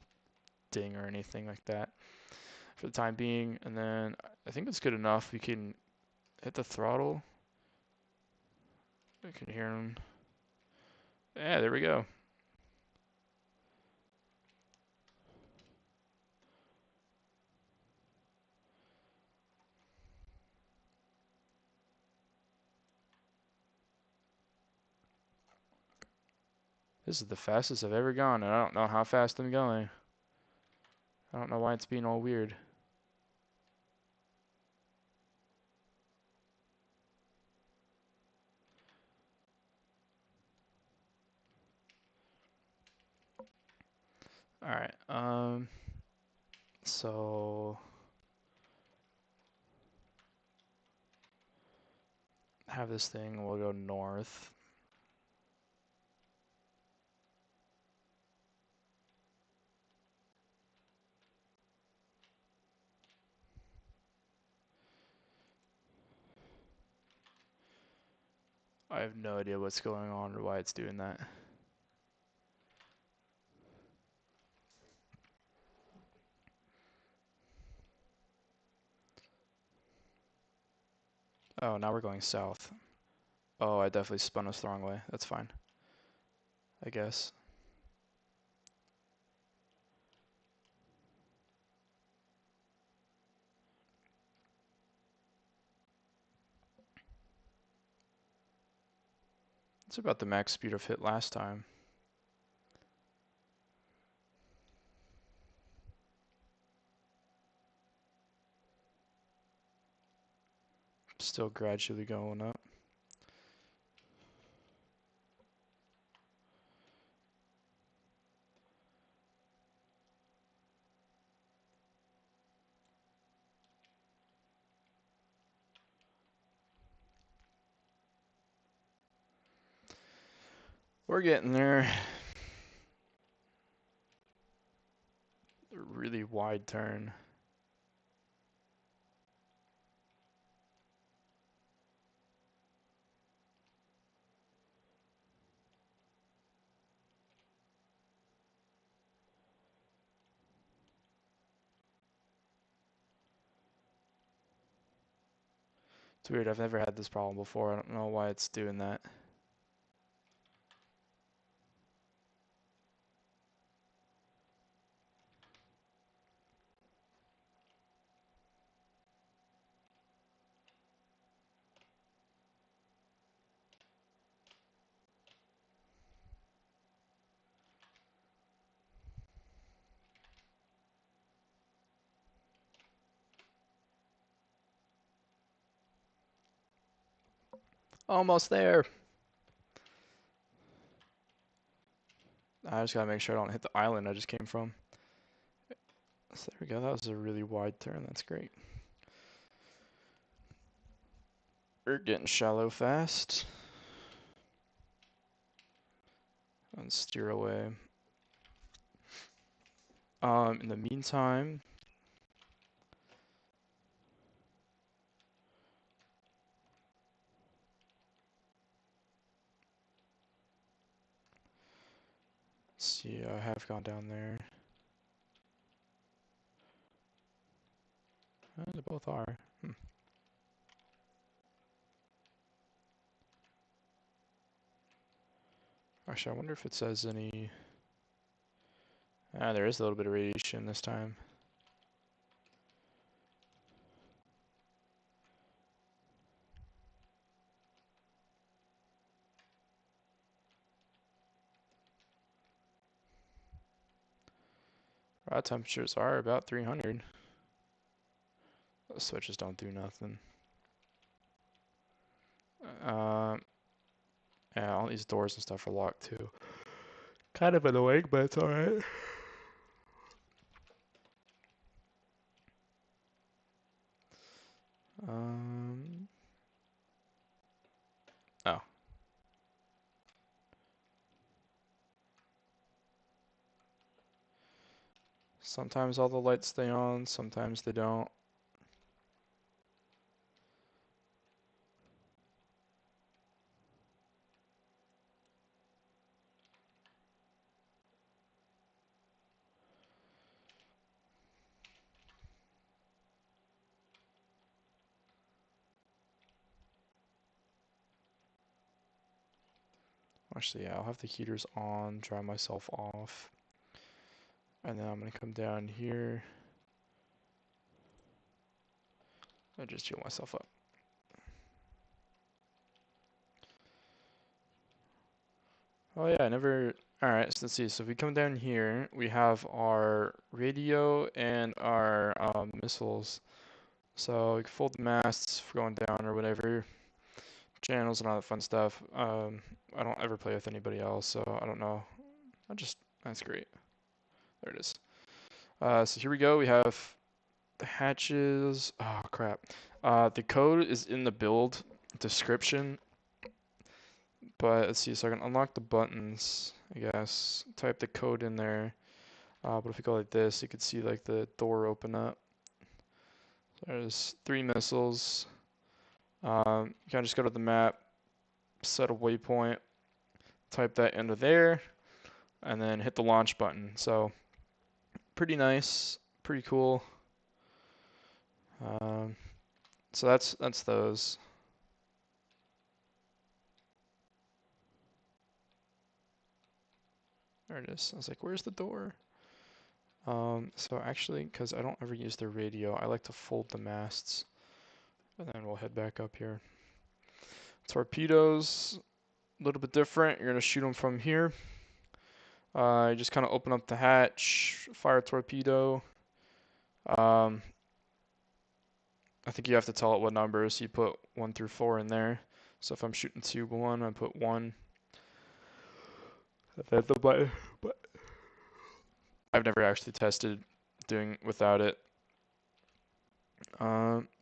ding or anything like that for the time being. And then I think that's good enough. We can hit the throttle. I can hear them. Yeah, there we go. This is the fastest I've ever gone, and I don't know how fast I'm going. I don't know why it's being all weird. Alright, so have this thing, we'll go north. I have no idea what's going on or why it's doing that. Oh, now we're going south. Oh, I definitely spun us the wrong way. That's fine, I guess. It's about the max speed of hit last time. Still gradually going up. We're getting there. A really wide turn. It's weird, I've never had this problem before. I don't know why it's doing that. Almost there. I just gotta make sure I don't hit the island I just came from. So there we go, that was a really wide turn, that's great. We're getting shallow fast. And steer away. In the meantime, let's see, I have gone down there. They both are. Actually, I wonder if it says any... there is a little bit of radiation this time. Rod temperatures are about 300. Those switches don't do nothing. Yeah, all these doors and stuff are locked too. Kind of annoying, but it's alright. Oh. Sometimes all the lights stay on, sometimes they don't. Actually, yeah, I'll have the heaters on, dry myself off. And then I'm gonna come down here. And just heal myself up. Oh yeah, I never... Alright, so let's see. So if we come down here, we have our radio and our missiles. So we can fold the masts for going down or whatever. Channels and all that fun stuff. I don't ever play with anybody else, so I don't know. That's great. There it is. So here we go. We have the hatches. Oh crap. The code is in the build description. But let's see, so I can unlock the buttons, I guess. Type the code in there. But if we go like this, you can see like the door open up. So there's 3 missiles. You can just go to the map, set a waypoint, type that into there, and then hit the launch button. So pretty nice, pretty cool. So that's those. There it is. I was like, where's the door? So actually, because I don't ever use the radio, I like to fold the masts. And then we'll head back up here. Torpedoes. a little bit different. You're gonna shoot them from here. You just kind of open up the hatch, fire torpedo. I think you have to tell it what numbers. So you put 1 through 4 in there. So if I'm shooting tube 1, I put 1. But I've never actually tested doing without it.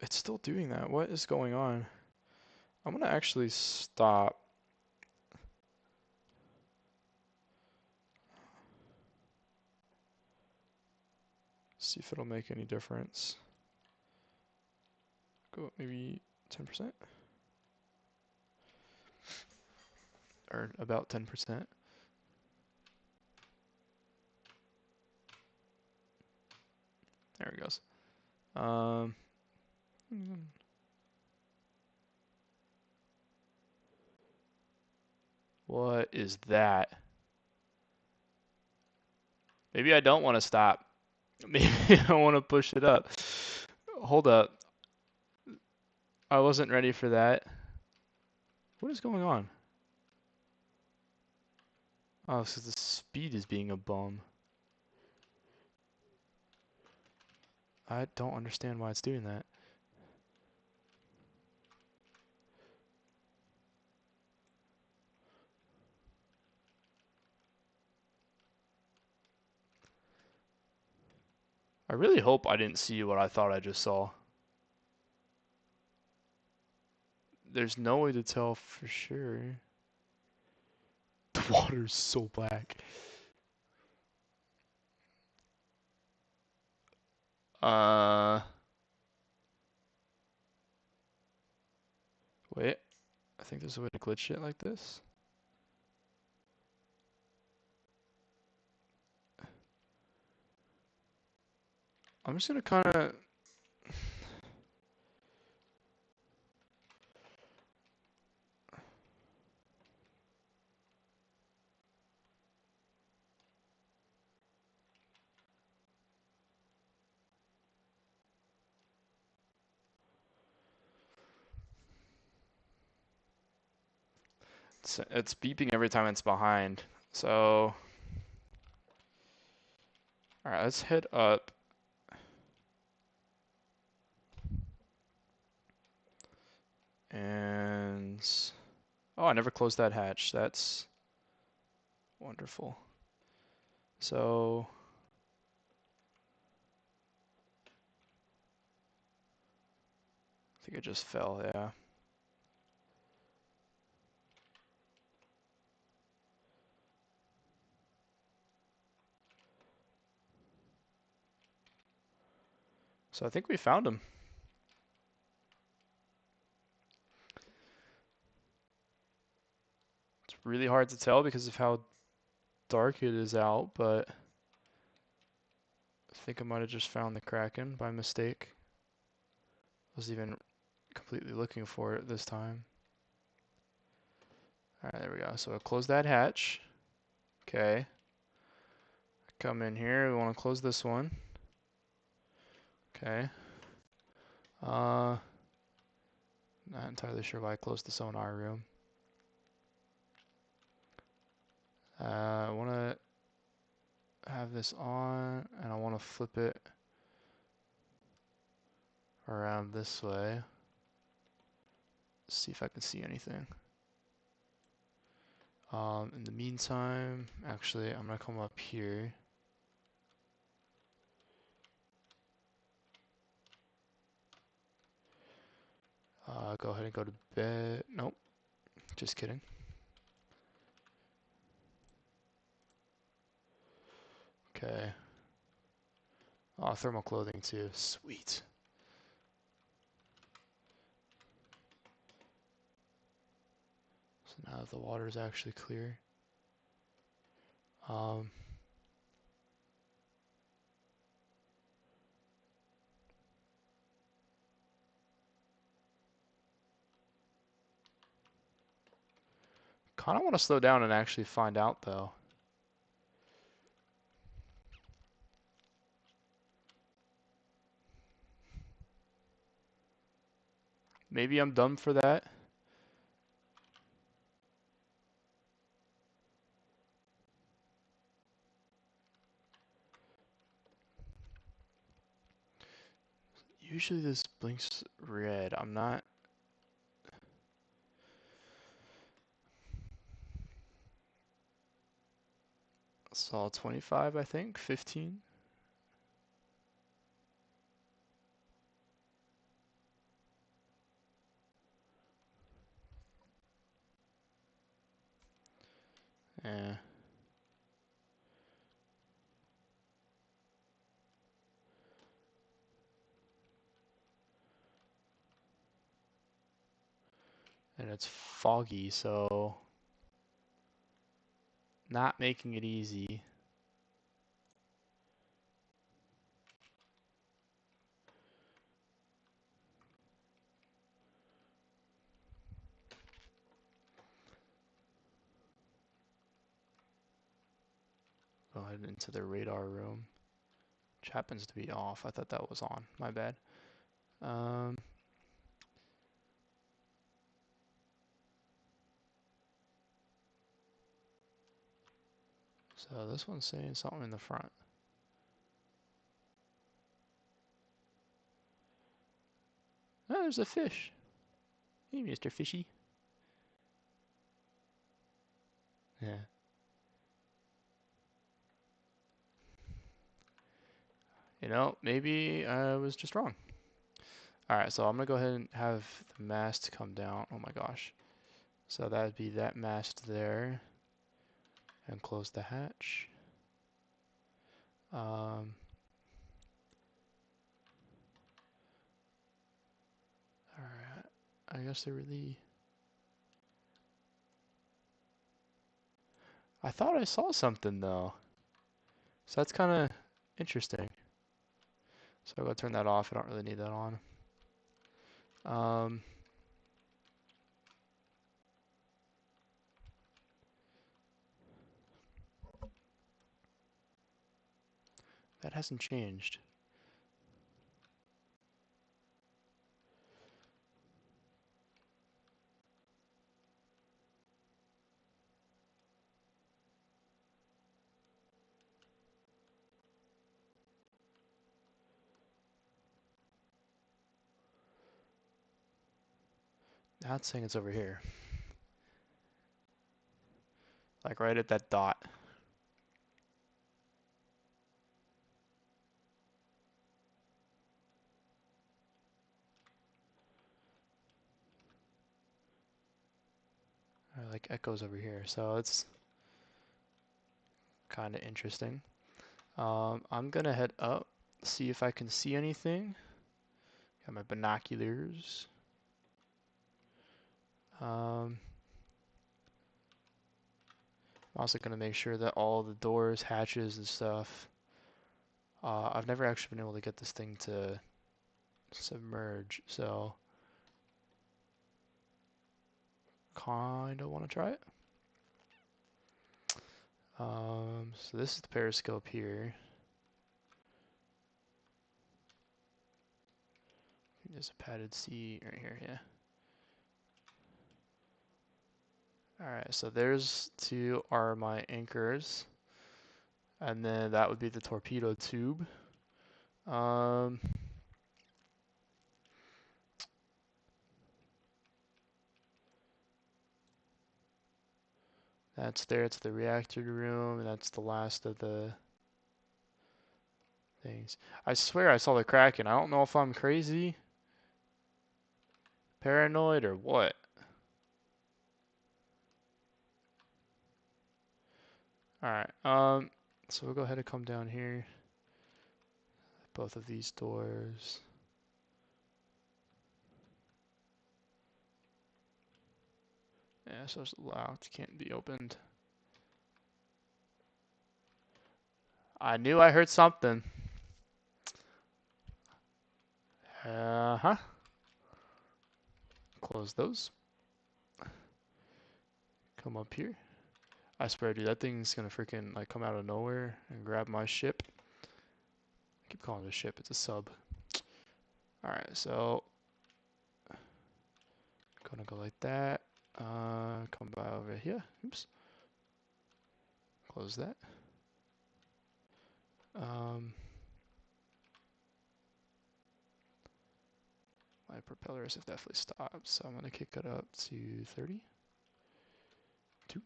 It's still doing that. What is going on? I'm gonna actually stop. See if it'll make any difference. Go maybe 10%? Or about 10%. There it goes. What is that? Maybe I don't want to stop. Maybe I want to push it up. Hold up. I wasn't ready for that. What is going on? Oh, so the speed is being a bum. I don't understand why it's doing that. I really hope I didn't see what I thought I just saw. There's no way to tell for sure. The water's so black. Wait. I think there's a way to glitch it like this. I'm just gonna kind of... It's beeping every time it's behind. So... Alright, let's head up. And... Oh, I never closed that hatch. That's wonderful. So... I think it just fell, yeah. So I think we found him. It's really hard to tell because of how dark it is out, but I think I might have just found the Kraken by mistake. Wasn't even completely looking for it this time. Alright, there we go. So I'll close that hatch. Okay. Come in here. We want to close this one. Okay. Not entirely sure why I closed the sonar room. I want to have this on, and I want to flip it around this way. See if I can see anything. In the meantime, actually, I'm gonna come up here. Go ahead and go to bed. Nope, just kidding. Okay. Oh, thermal clothing too. Sweet. So now that the water is actually clear. Kind of want to slow down and actually find out though. Maybe I'm dumb for that. Usually this blinks red. I'm not. Saw 25, I think. 15. Yeah. And it's foggy, so not making it easy. Go ahead into the radar room, which happens to be off. I thought that was on. My bad. So this one's saying something in the front. Oh, there's a fish. Hey, Mr. Fishy. Yeah. You know, maybe I was just wrong. Alright, so I'm gonna go ahead and have the mast come down. Oh my gosh. So that would be that mast there. And close the hatch. Alright, I guess they really... I thought I saw something though. So that's kind of interesting. So I'm gonna turn that off. I don't really need that on. That hasn't changed. Now it's saying it's over here. Like right at that dot. Or like echoes over here. So it's kind of interesting. I'm gonna head up, see if I can see anything. Got my binoculars. I'm also gonna make sure that all the doors, hatches, and stuff. I've never actually been able to get this thing to submerge, so kind of want to try it. So this is the periscope here. There's a padded seat right here, yeah. Alright, so there's two are my anchors. And then that would be the torpedo tube. That's there, it's the reactor room, and that's the last of the things. I swear I saw the Kraken. I don't know if I'm crazy, paranoid, or what. Alright, so we'll go ahead and come down here. Both of these doors. Yeah, so it's locked, can't be opened. I knew I heard something. Uh-huh. Close those. Come up here. I swear, dude, that thing's gonna freaking like come out of nowhere and grab my ship. I keep calling it a ship, it's a sub. Alright, so gonna go like that. Come by over here. Oops. Close that. my propellers have definitely stopped, so I'm going to kick it up to 30. 2.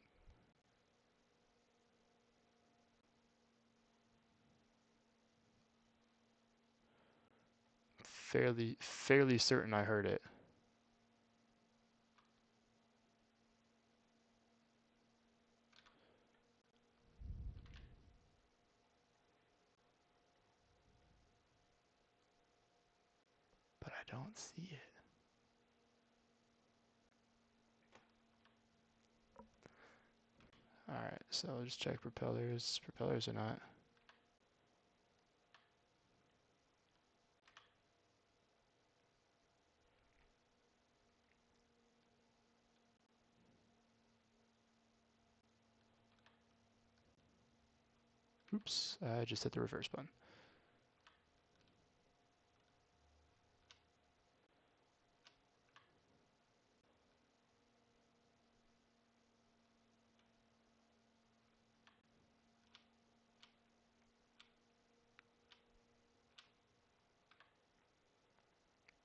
Fairly certain I heard it. But I don't see it. Alright, so I'll just check propellers. Propellers are not. Oops, I just hit the reverse button.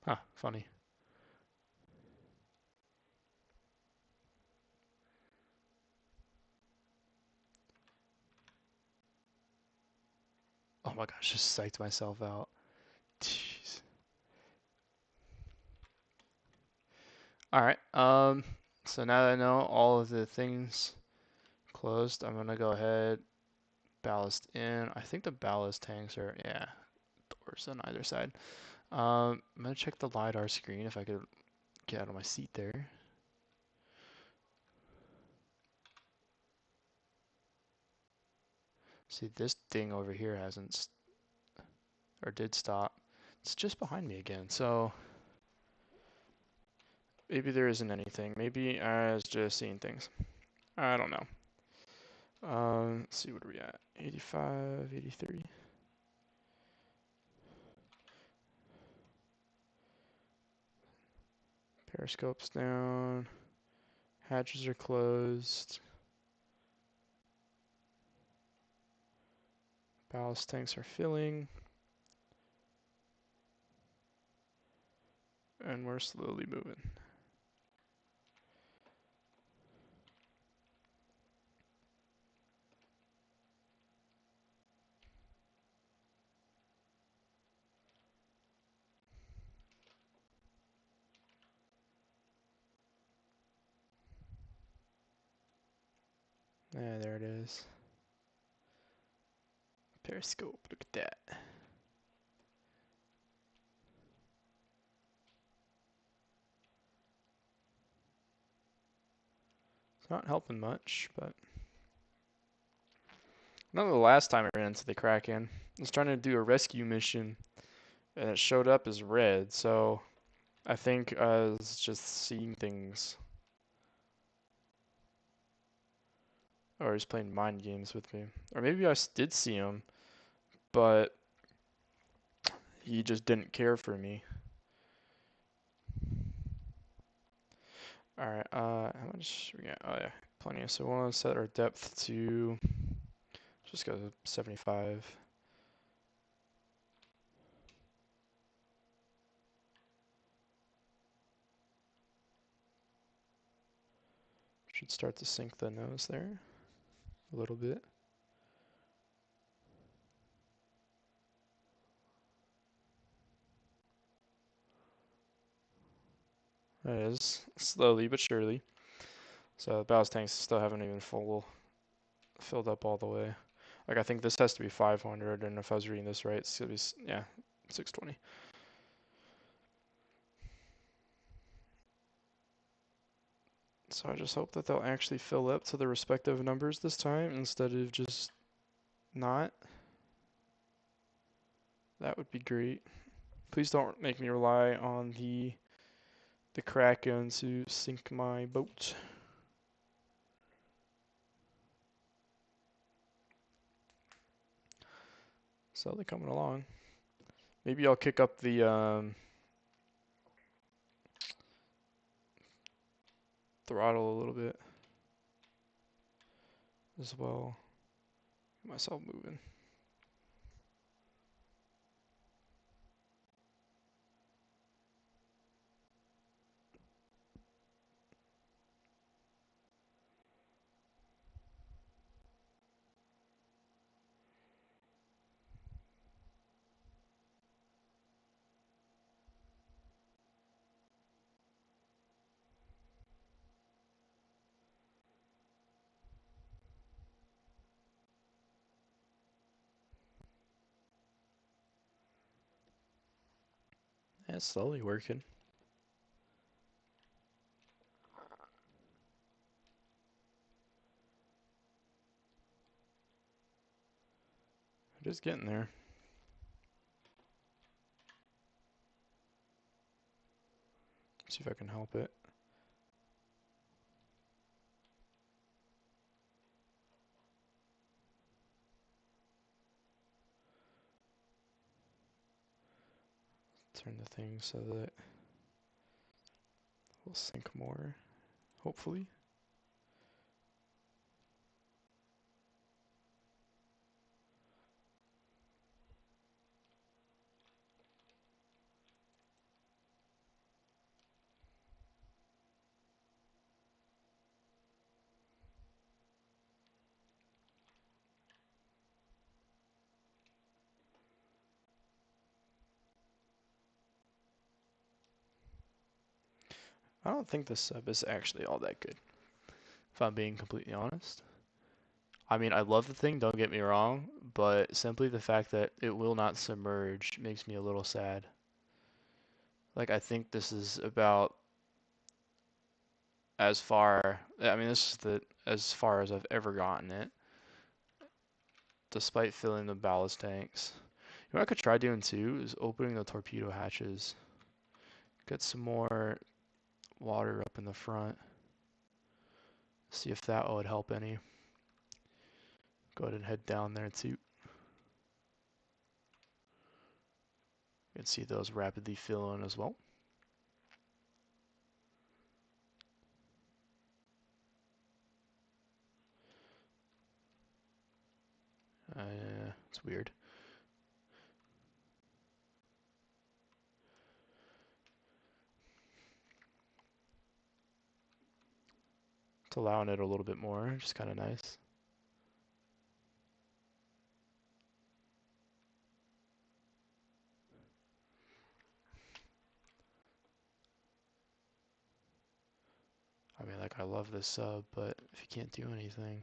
Huh, funny. Oh my gosh, just psyched myself out. Jeez. Alright, so now that I know all of the things closed, I'm gonna go ahead, ballast in. I think the ballast tanks are, yeah, doors on either side. I'm gonna check the LiDAR screen if I could get out of my seat there. See, this thing over here hasn't, or did stop. It's just behind me again, so maybe there isn't anything. Maybe I was just seeing things. I don't know. Let's see, what are we at? 85, 83. Periscope's down. Hatches are closed. Ballast tanks are filling. And we're slowly moving. Yeah, there it is. Periscope, look at that. It's not helping much, but I remember the last time I ran into the Kraken. I was trying to do a rescue mission, and it showed up as red, so I think I was just seeing things. Or he's playing mind games with me. Or maybe I did see him, but he just didn't care for me. Alright, how much we got? Oh yeah, plenty. So we want to set our depth to just go 75. Should start to sink the nose there a little bit. It is, slowly but surely. So the ballast tanks still haven't even filled up all the way. Like I think this has to be 500, and if I was reading this right, it's gonna be, yeah, 620. So I just hope that they'll actually fill up to the respective numbers this time instead of just not. That would be great. Please don't make me rely on the Kraken to sink my boat. Slowly coming along. Maybe I'll kick up the throttle a little bit as well. Get myself moving. Yeah, it's slowly working. Just getting there. See if I can help it. Turn the thing so that we'll sync more, hopefully. I don't think the sub is actually all that good, if I'm being completely honest. I mean, I love the thing, don't get me wrong, but simply the fact that it will not submerge makes me a little sad. Like, I think this is about as far, I mean, this is as far as I've ever gotten it, despite filling the ballast tanks. You know what I could try doing too is opening the torpedo hatches. Get some more water up in the front. See if that would help any. Go ahead and head down there too. You can see those rapidly fill in as well. It's weird. It's allowing it a little bit more, which is kind of nice. I mean, like, I love this sub, but if you can't do anything,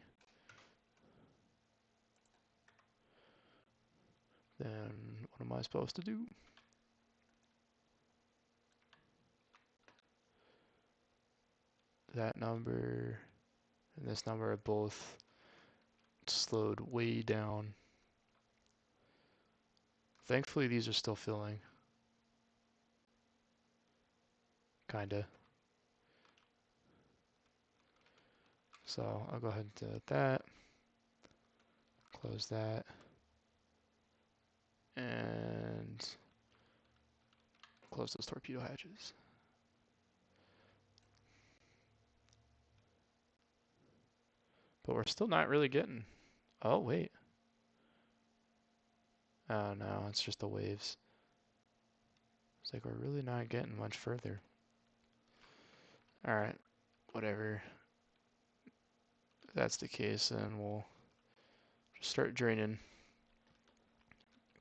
then what am I supposed to do? That number and this number are both slowed way down. Thankfully, these are still filling. Kinda. So I'll go ahead and do that. Close that. And close those torpedo hatches. But we're still not really getting... Oh, wait. Oh, no, it's just the waves. It's like we're really not getting much further. Alright, whatever. If that's the case, then we'll just start draining.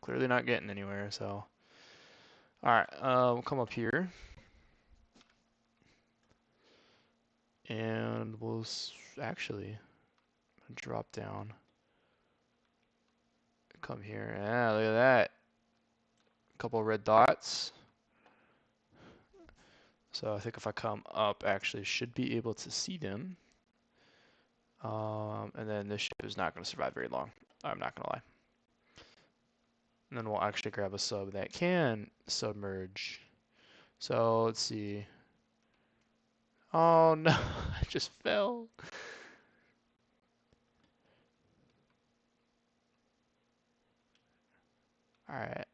Clearly not getting anywhere, so... Alright, we'll come up here. And we'll actually drop down. Come here. Ah, look at that. A couple red dots. So I think if I come up, actually should be able to see them. And then this ship is not going to survive very long. I'm not going to lie. And then we'll actually grab a sub that can submerge. So let's see. Oh no, I just fell. Alright.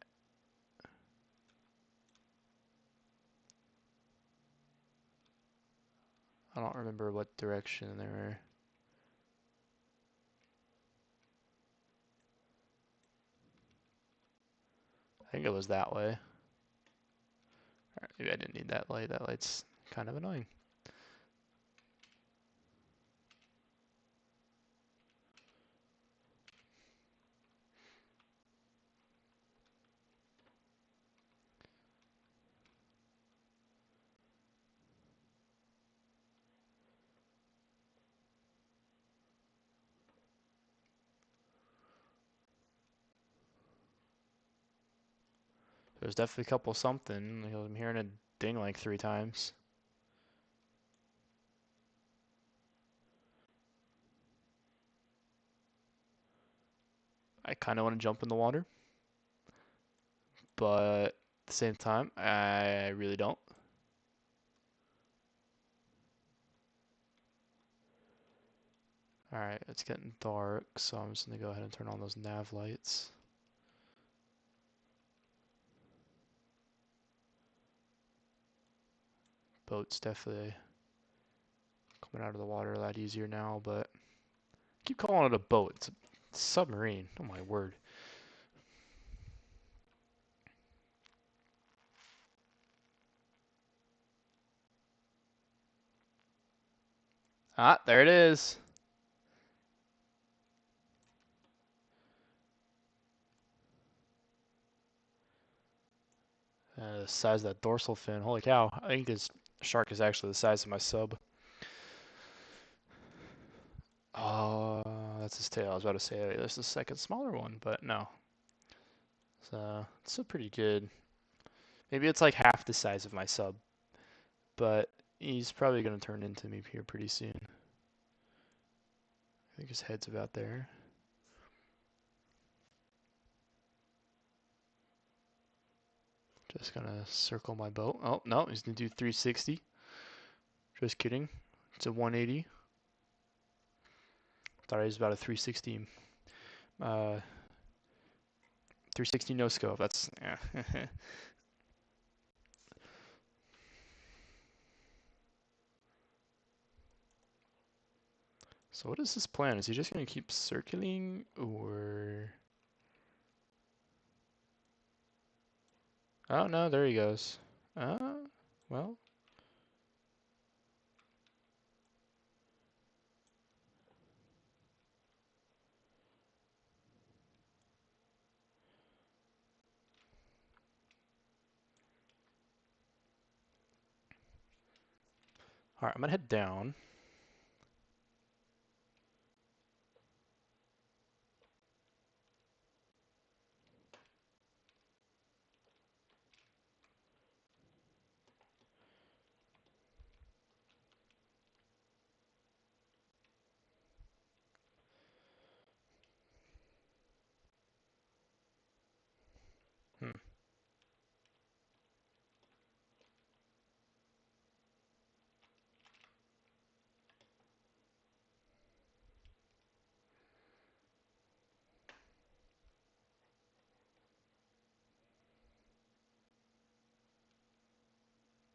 I don't remember what direction they were. I think it was that way. Alright, maybe I didn't need that light. That light's kind of annoying. There's definitely a couple something. I'm hearing a ding like 3 times. I kind of want to jump in the water, but at the same time, I really don't. Alright, it's getting dark, so I'm just going to go ahead and turn on those nav lights. Boat's definitely coming out of the water a lot easier now, but I keep calling it a boat. It's a submarine. Oh my word. Ah, there it is. The size of that dorsal fin. Holy cow. I think this shark is actually the size of my sub. Oh, that's his tail. I was about to say there's a second smaller one, but no. So it's still pretty good. Maybe it's like half the size of my sub, but he's probably going to turn into me here pretty soon. I think his head's about there. Just gonna circle my boat. Oh, no, he's gonna do 360. Just kidding. It's a 180. Thought he was about a 360. 360 no scope. That's, yeah. So what is his plan? Is he just gonna keep circling, or? Oh no, there he goes. Well. All right, I'm gonna head down. Hmm.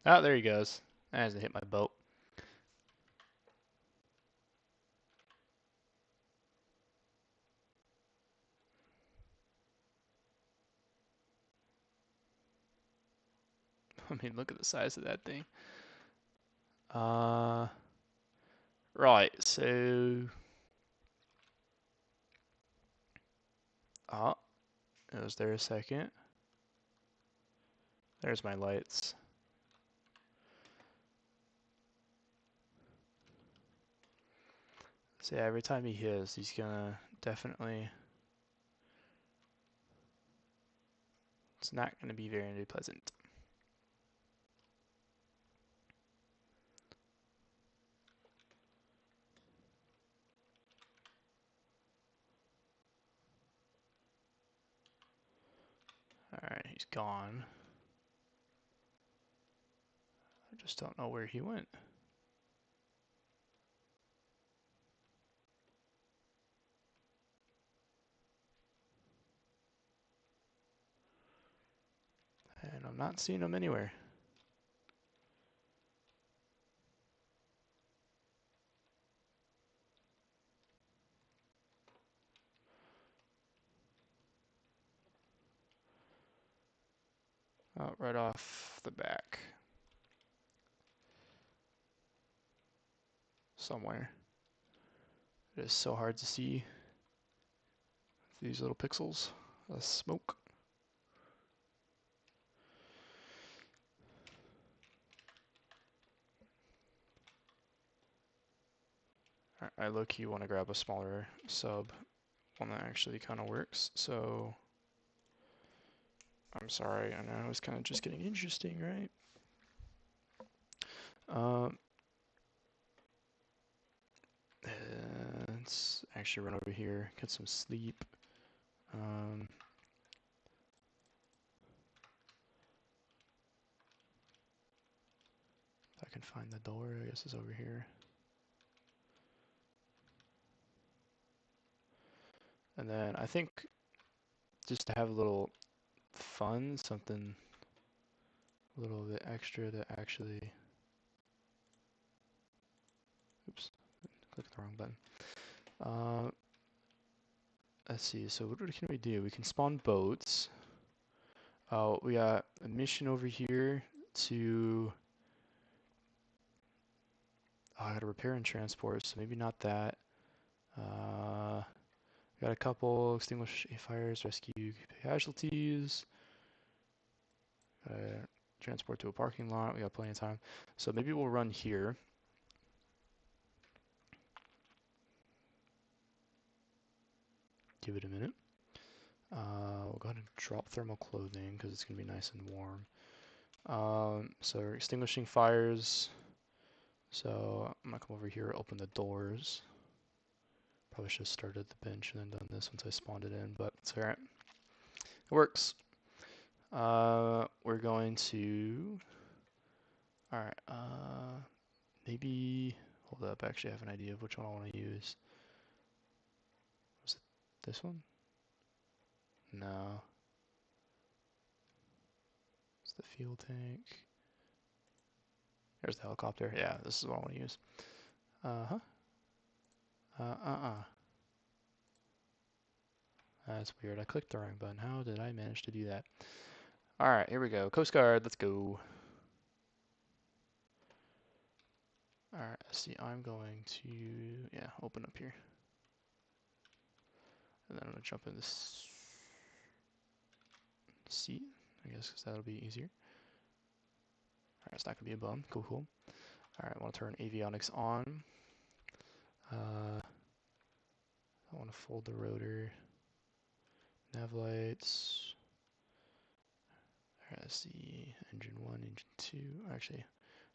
Oh, there he goes. That hasn't hit my boat. I mean, look at the size of that thing. Right, so. Oh, it was there a second. There's my lights. So yeah, every time he hits, he's gonna definitely. It's not gonna be very pleasant. Alright, he's gone. I just don't know where he went. And I'm not seeing him anywhere. Oh, right off the back. Somewhere. It is so hard to see these little pixels of smoke. I low-key want to grab a smaller sub, one that actually kind of works. So I'm sorry, I know it's kind of just getting interesting, right? Um, let's actually run over here, get some sleep. If I can find the door, I guess it's over here. And then I think just to have a little fun, something a little bit extra to actually, oops, clicked the wrong button. Let's see, so what can we do? We can spawn boats. We got a mission over here to, I gotta repair and transport, so maybe not that. Got a couple, extinguish fires, rescue casualties. Transport to a parking lot, we got plenty of time. So maybe we'll run here. Give it a minute. We'll go ahead and drop thermal clothing because it's gonna be nice and warm. So we're extinguishing fires. So I'm gonna come over here, open the doors. Probably should have started at the bench and then done this once I spawned it in, but it's alright. It works. We're going to, alright, maybe, hold up, actually I have an idea of which one I want to use. Was it this one? No. It's the fuel tank. There's the helicopter. Yeah, this is what I want to use. That's weird. I clicked the wrong button. How did I manage to do that? Alright, here we go. Coast Guard, let's go. Alright, let's see. I'm going to, yeah, open up here. And then I'm going to jump in this seat, I guess, because that'll be easier. Alright, it's not going to be a bum. Cool, cool. Alright, I want to turn avionics on. I want to fold the rotor. Nav lights. Alright, let's see. Engine 1, engine 2. Actually,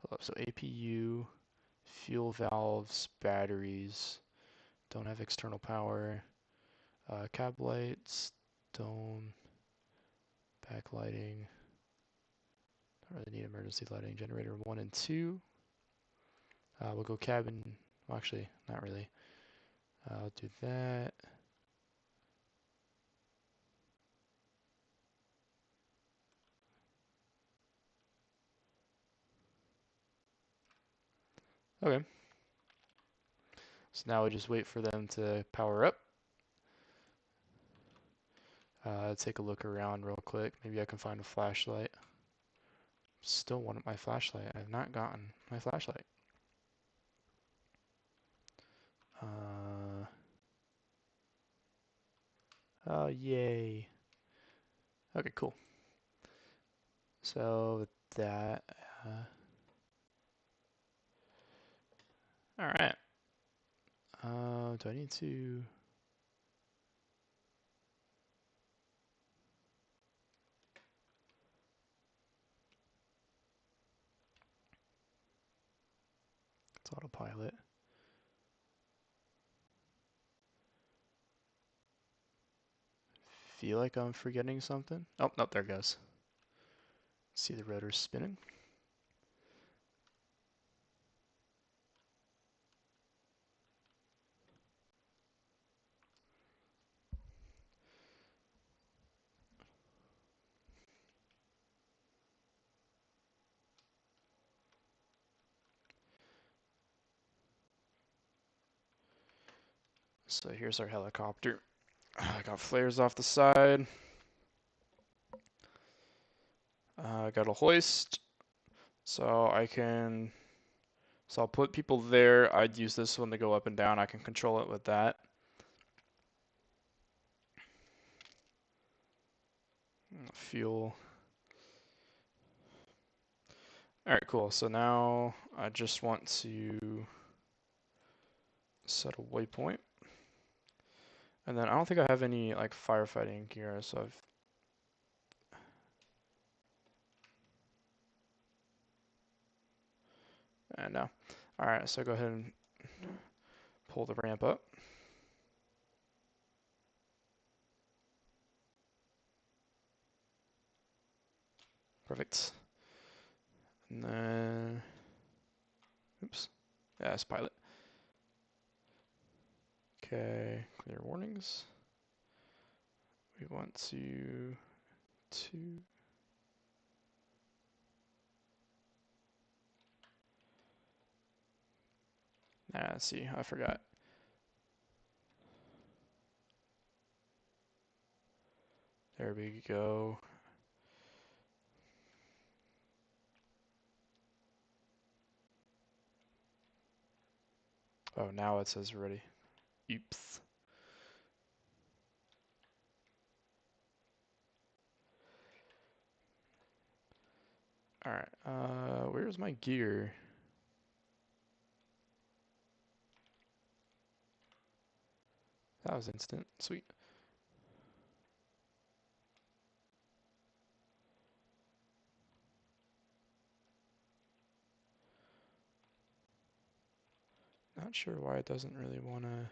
hold up. So APU, fuel valves, batteries. Don't have external power. Cab lights, dome, backlighting. Don't really need emergency lighting. Generator 1 and 2. We'll go cabin. Well, actually, not really. I'll do that. Okay. So now we just wait for them to power up. Take a look around real quick. Maybe I can find a flashlight. Still wanted my flashlight. I have not gotten my flashlight. Oh, yay. Okay, cool. So with that, all right. Do I need to? It's autopilot. Feel like I'm forgetting something. Oh, no, there it goes. See the rotor spinning. So here's our helicopter. I got flares off the side. I got a hoist. So I'll put people there. I'd use this one to go up and down. I can control it with that. Fuel. Alright, cool. So now I just want to set a waypoint. And then I don't think I have any like firefighting gear, so And no. Alright, so go ahead and pull the ramp up. Perfect. And then, oops. Yeah, it's pilot. Okay, clear warnings. We want to let's see, I forgot. There we go. Oh, now it says ready. Oops. Alright, where's my gear? That was instant. Sweet. Not sure why it doesn't really want to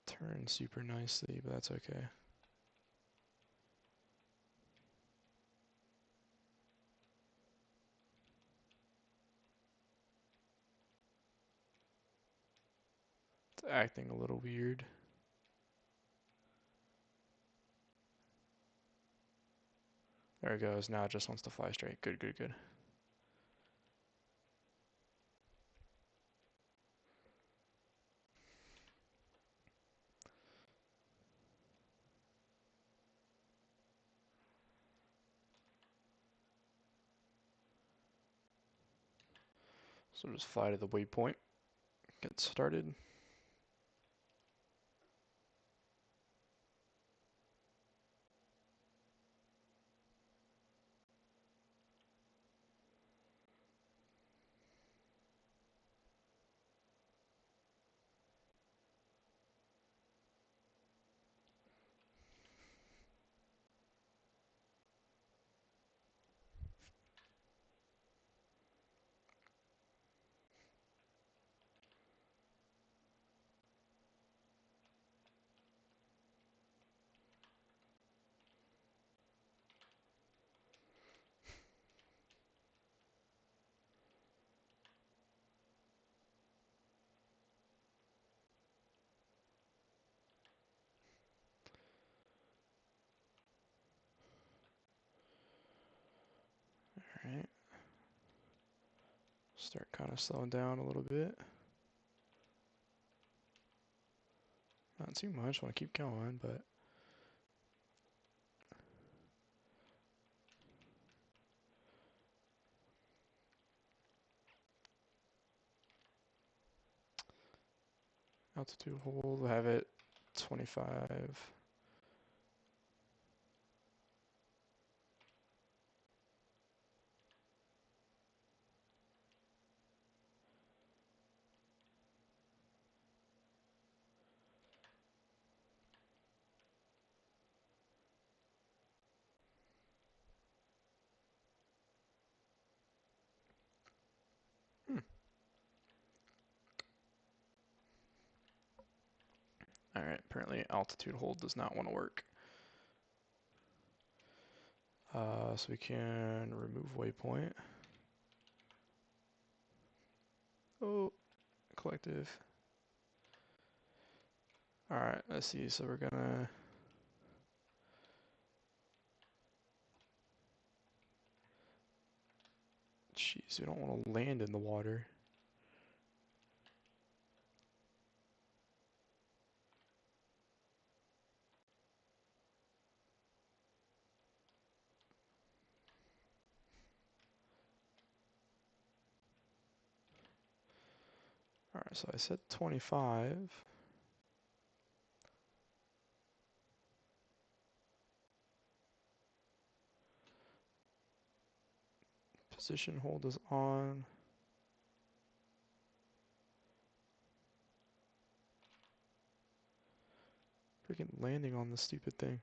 turn super nicely, but that's okay. It's acting a little weird. There it goes. Now it just wants to fly straight. Good, good, good. So just fly to the waypoint. Get started. Alright. Start kind of slowing down a little bit. Not too much, want to keep going, but altitude hold, have it 25. Alright, apparently altitude hold does not want to work. So we can remove waypoint. Oh, collective. Alright, let's see. So we're gonna jeez, we don't want to land in the water. Alright, so I said 25. Position hold is on. Freaking landing on this stupid thing.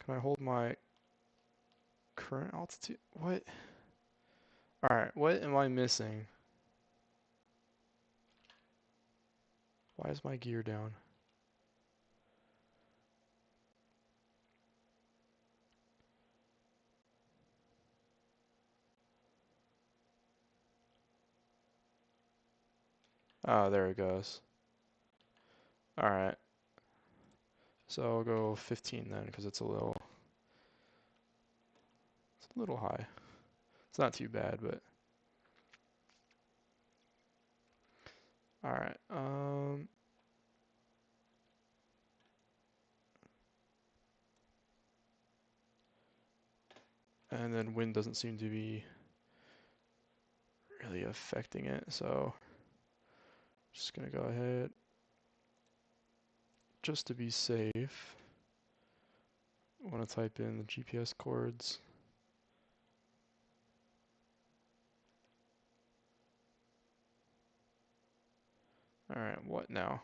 Can I hold my current altitude? What? Alright, what am I missing? Why is my gear down? Oh, there it goes. Alright, so I'll go 15 then, because it's a little high. It's not too bad, but alright. And then wind doesn't seem to be really affecting it, so just gonna go ahead, just to be safe. I want to type in the GPS coords. Alright, what now?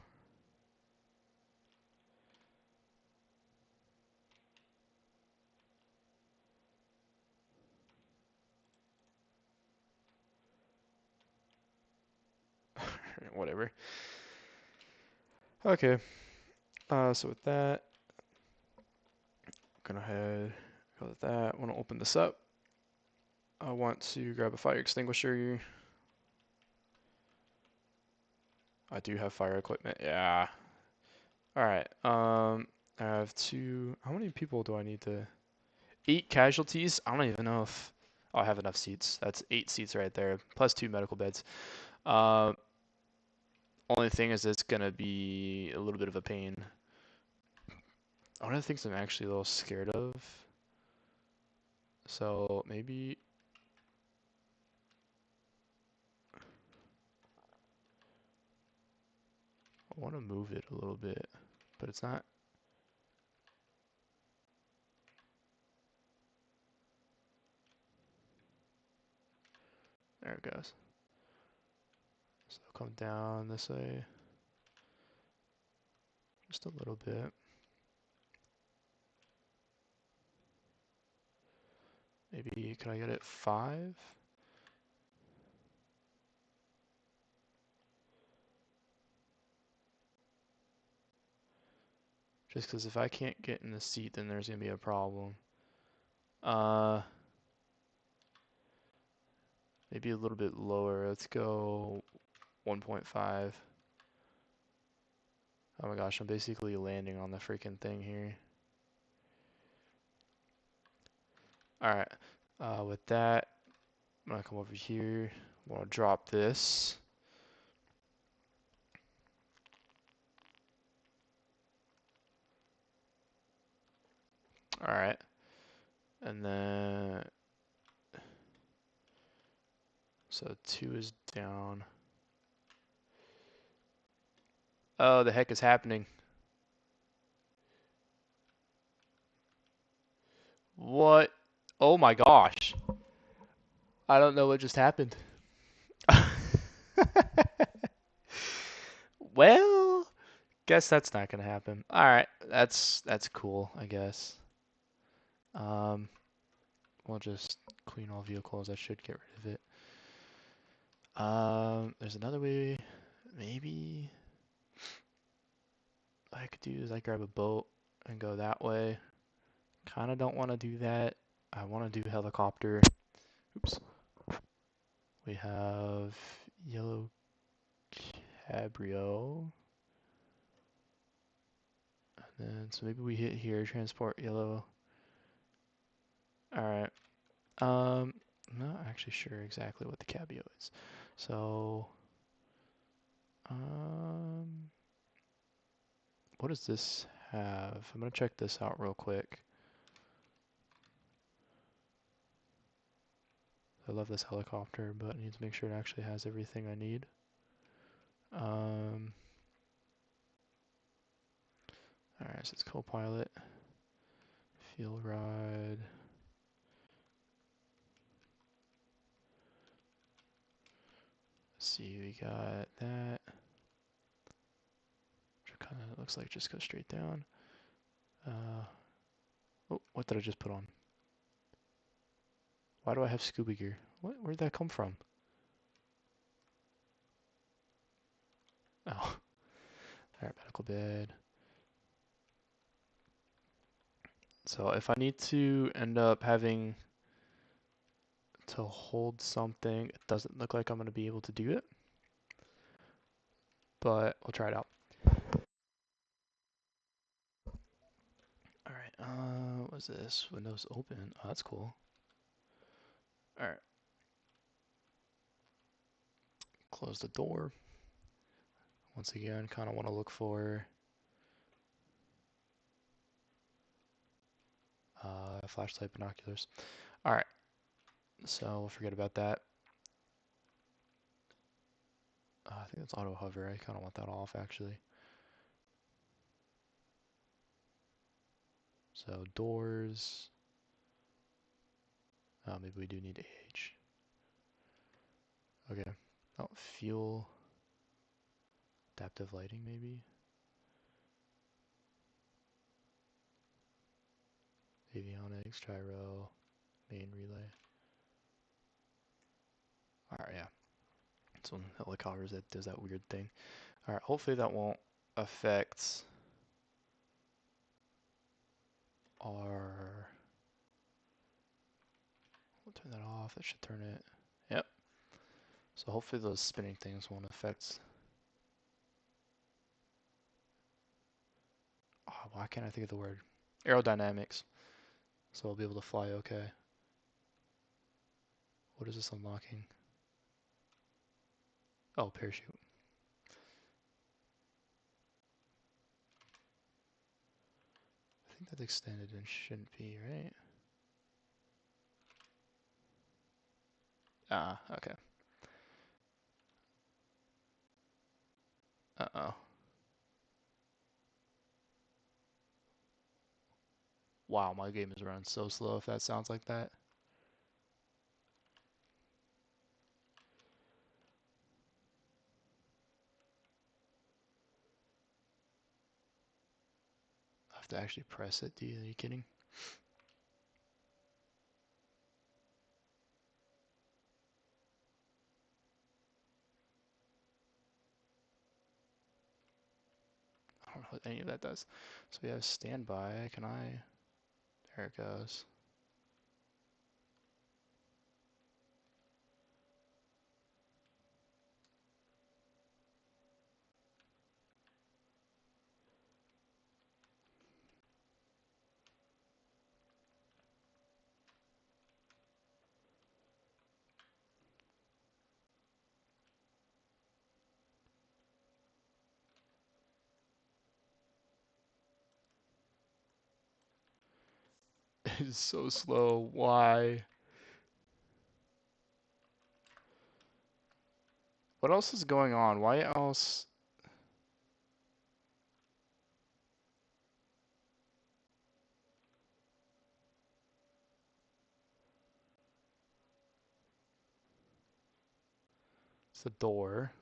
Whatever. Okay, so with that, go ahead, go with that. I want to open this up. I want to grab a fire extinguisher. I do have fire equipment, yeah. Alright, I have how many people do I need to, 8 casualties? I don't even know if I'll have enough seats. That's 8 seats right there, plus 2 medical beds. Only thing is it's gonna be a little bit of a pain. One of the things I'm actually a little scared of, so maybe I want to move it a little bit, but it's not. There it goes. So I'll come down this way just a little bit. Maybe, can I get it 5? Just because if I can't get in the seat, then there's going to be a problem. Maybe a little bit lower. Let's go 1.5. Oh my gosh, I'm basically landing on the freaking thing here. Alright, with that, I'm going to come over here. I'm going to drop this. Alright, and then, so 2 is down. Oh, the heck is happening? What? Oh my gosh. I don't know what just happened. Well, guess that's not gonna happen. Alright, that's cool, I guess. We'll just clean all vehicles. That should get rid of it. There's another way. Maybe what I could do is I grab a boat and go that way. Kind of don't want to do that. I want to do helicopter. Oops. We have yellow cabrio. And then, so maybe we hit here, transport yellow. Alright. I'm not actually sure exactly what the cabrio is. So, what does this have? I'm gonna check this out real quick. I love this helicopter, but I need to make sure it actually has everything I need. Alright, so it's co-pilot, field ride. Let's see, we got that. Which kind of looks like just goes straight down. Oh, what did I just put on? Why do I have scuba gear? Where'd that come from? Oh. Alright, medical bed. So if I need to end up having to hold something, it doesn't look like I'm going to be able to do it. But we'll try it out. Alright, what's this? Windows open. Oh, that's cool. Alright. Close the door. Once again, kind of want to look for flashlight binoculars. Alright, so we'll forget about that. I think that's auto hover. I kind of want that off actually. So doors. Maybe we do need age. Okay. Oh, fuel. Adaptive lighting maybe. Avionics, gyro, main relay. Alright, yeah. It's one helicopters that does that weird thing. Alright, hopefully that won't affect our... We'll turn that off. That should turn it. Yep. So hopefully those spinning things won't affect... Oh, why can't I think of the word? Aerodynamics. So I'll be able to fly okay. What is this unlocking? Oh, parachute. I think that's extended and shouldn't be, right? Ah, okay. Uh-oh. Wow, my game is running so slow if that sounds like that. I have to actually press it, dude. Are you kidding? I don't know what any of that does. So we have standby. Can I? There it goes. It's so slow. Why? What else is going on? Why else? It's the door.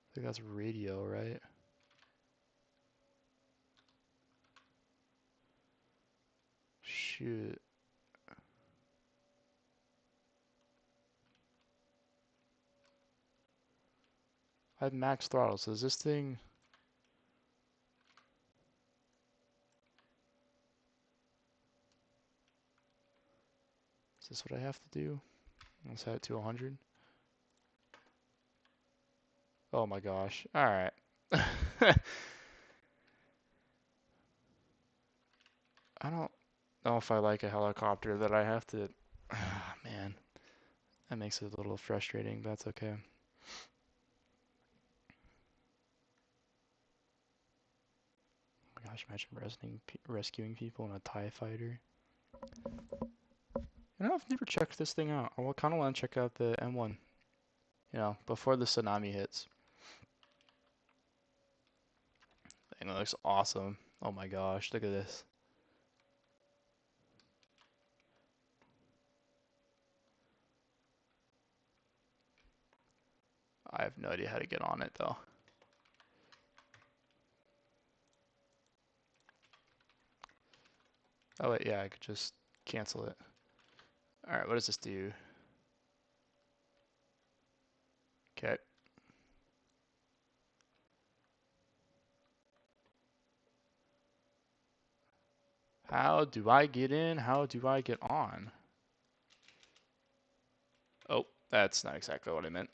I think that's radio, right? Shoot. I have max throttle, so is this thing... Is this what I have to do? Let's set it to 100. Oh my gosh. Alright. I don't know if I like a helicopter that I have to... Ah, man. That makes it a little frustrating, but that's okay. Oh my gosh, imagine rescuing people in a TIE fighter. You know, I've never checked this thing out. I kind of want to check out the M1. You know, before the tsunami hits. Thing looks awesome. Oh my gosh, look at this. I have no idea how to get on it though. Oh wait, yeah, I could just cancel it. All right, what does this do? Okay. How do I get in? How do I get on? Oh, that's not exactly what I meant.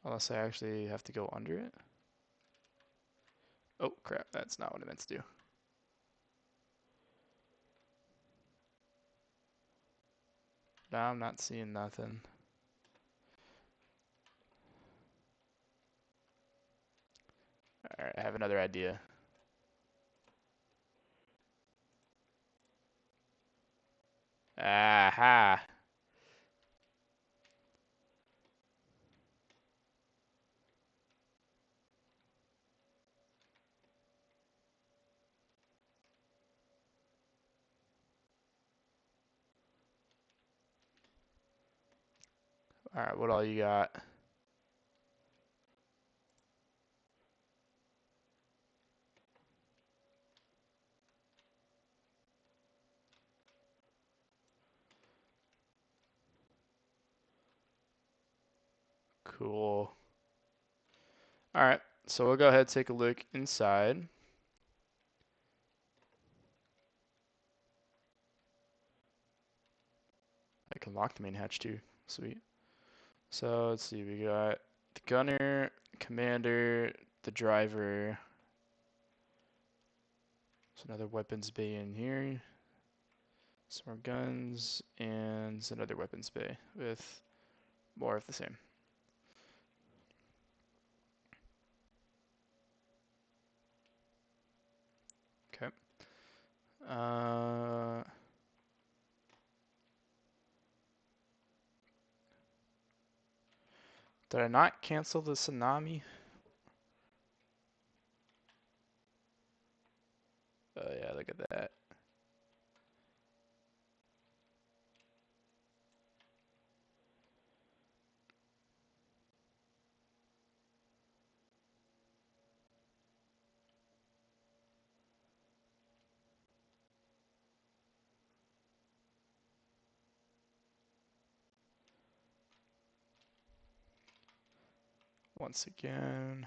Unless I actually have to go under it. Oh, crap. That's not what I meant to do. Now I'm not seeing nothing. Alright, I have another idea. Aha! Alright, what all you got? Cool. Alright, so we'll go ahead and take a look inside. I can lock the main hatch too. Sweet. So let's see, we got the gunner, commander, the driver. There's another weapons bay in here. Some more guns, and another weapons bay with more of the same. Okay. Did I not cancel the tsunami? Oh yeah, look at that. Once again.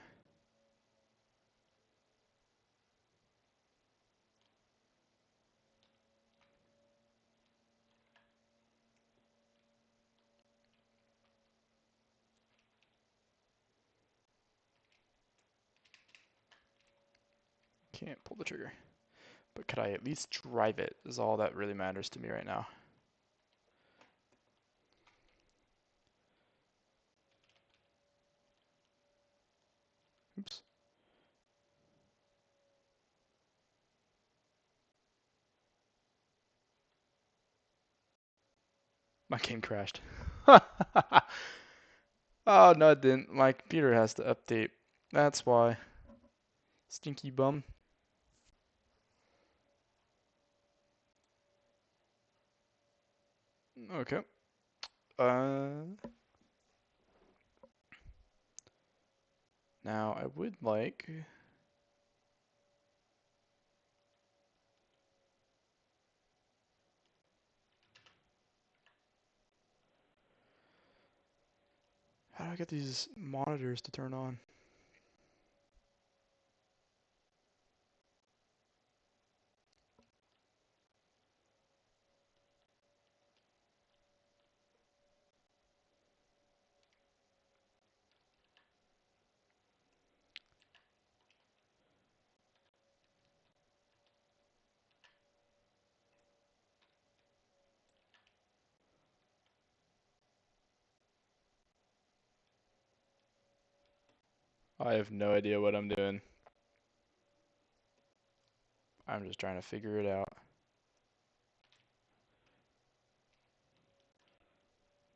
Can't pull the trigger. But could I at least drive it is all that really matters to me right now. Oops. My game crashed. Oh, no, it didn't. My computer has to update. That's why. Stinky bum. Okay. Now I would like... How do I get these monitors to turn on? I have no idea what I'm doing. I'm just trying to figure it out.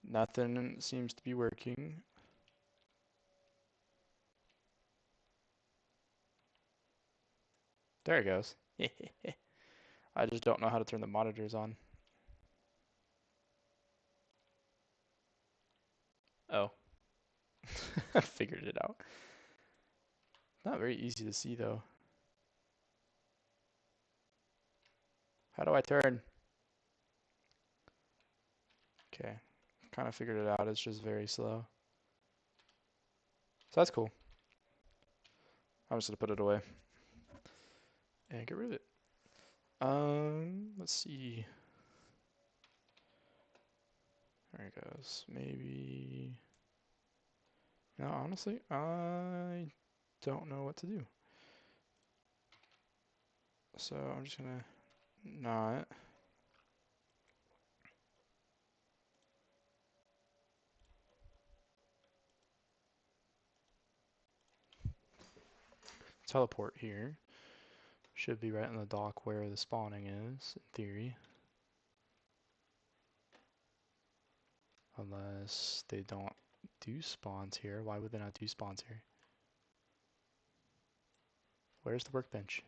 Nothing seems to be working. There it goes. I just don't know how to turn the monitors on. Oh. I figured it out. Not very easy to see though. How do I turn? Okay. Kind of figured it out. It's just very slow. So that's cool. I'm just gonna put it away and get rid of it. Let's see. There it goes. Maybe. No, honestly, I don't know what to do. So I'm just gonna not. Teleport here. Should be right in the dock where the spawning is, in theory. Unless they don't do spawns here. Why would they not do spawns here? Where's the workbench?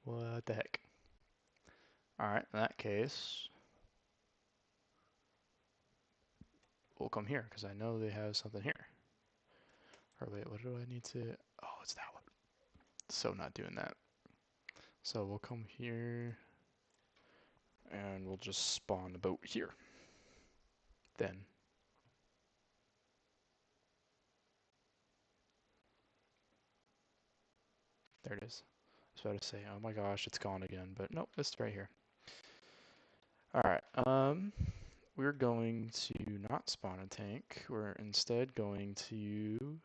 What the heck? Alright, in that case, we'll come here, because I know they have something here. Or wait, what do I need to... Oh, it's that one. So not doing that. So we'll come here, and we'll just spawn the boat here. Then. There it is. I was about to say, oh my gosh, it's gone again, but nope, it's right here. Alright, we're going to not spawn a tank. We're instead going to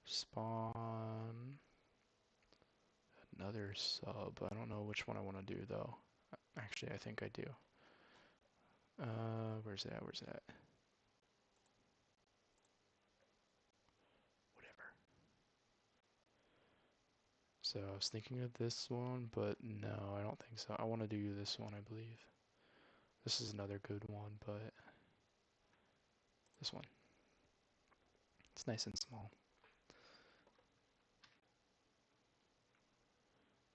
spawn another sub. I don't know which one I want to do though. Actually, I think I do. Where's that? Where's that? Whatever. So I was thinking of this one, but no, I don't think so. I want to do this one, I believe. This is another good one, but this one. It's nice and small.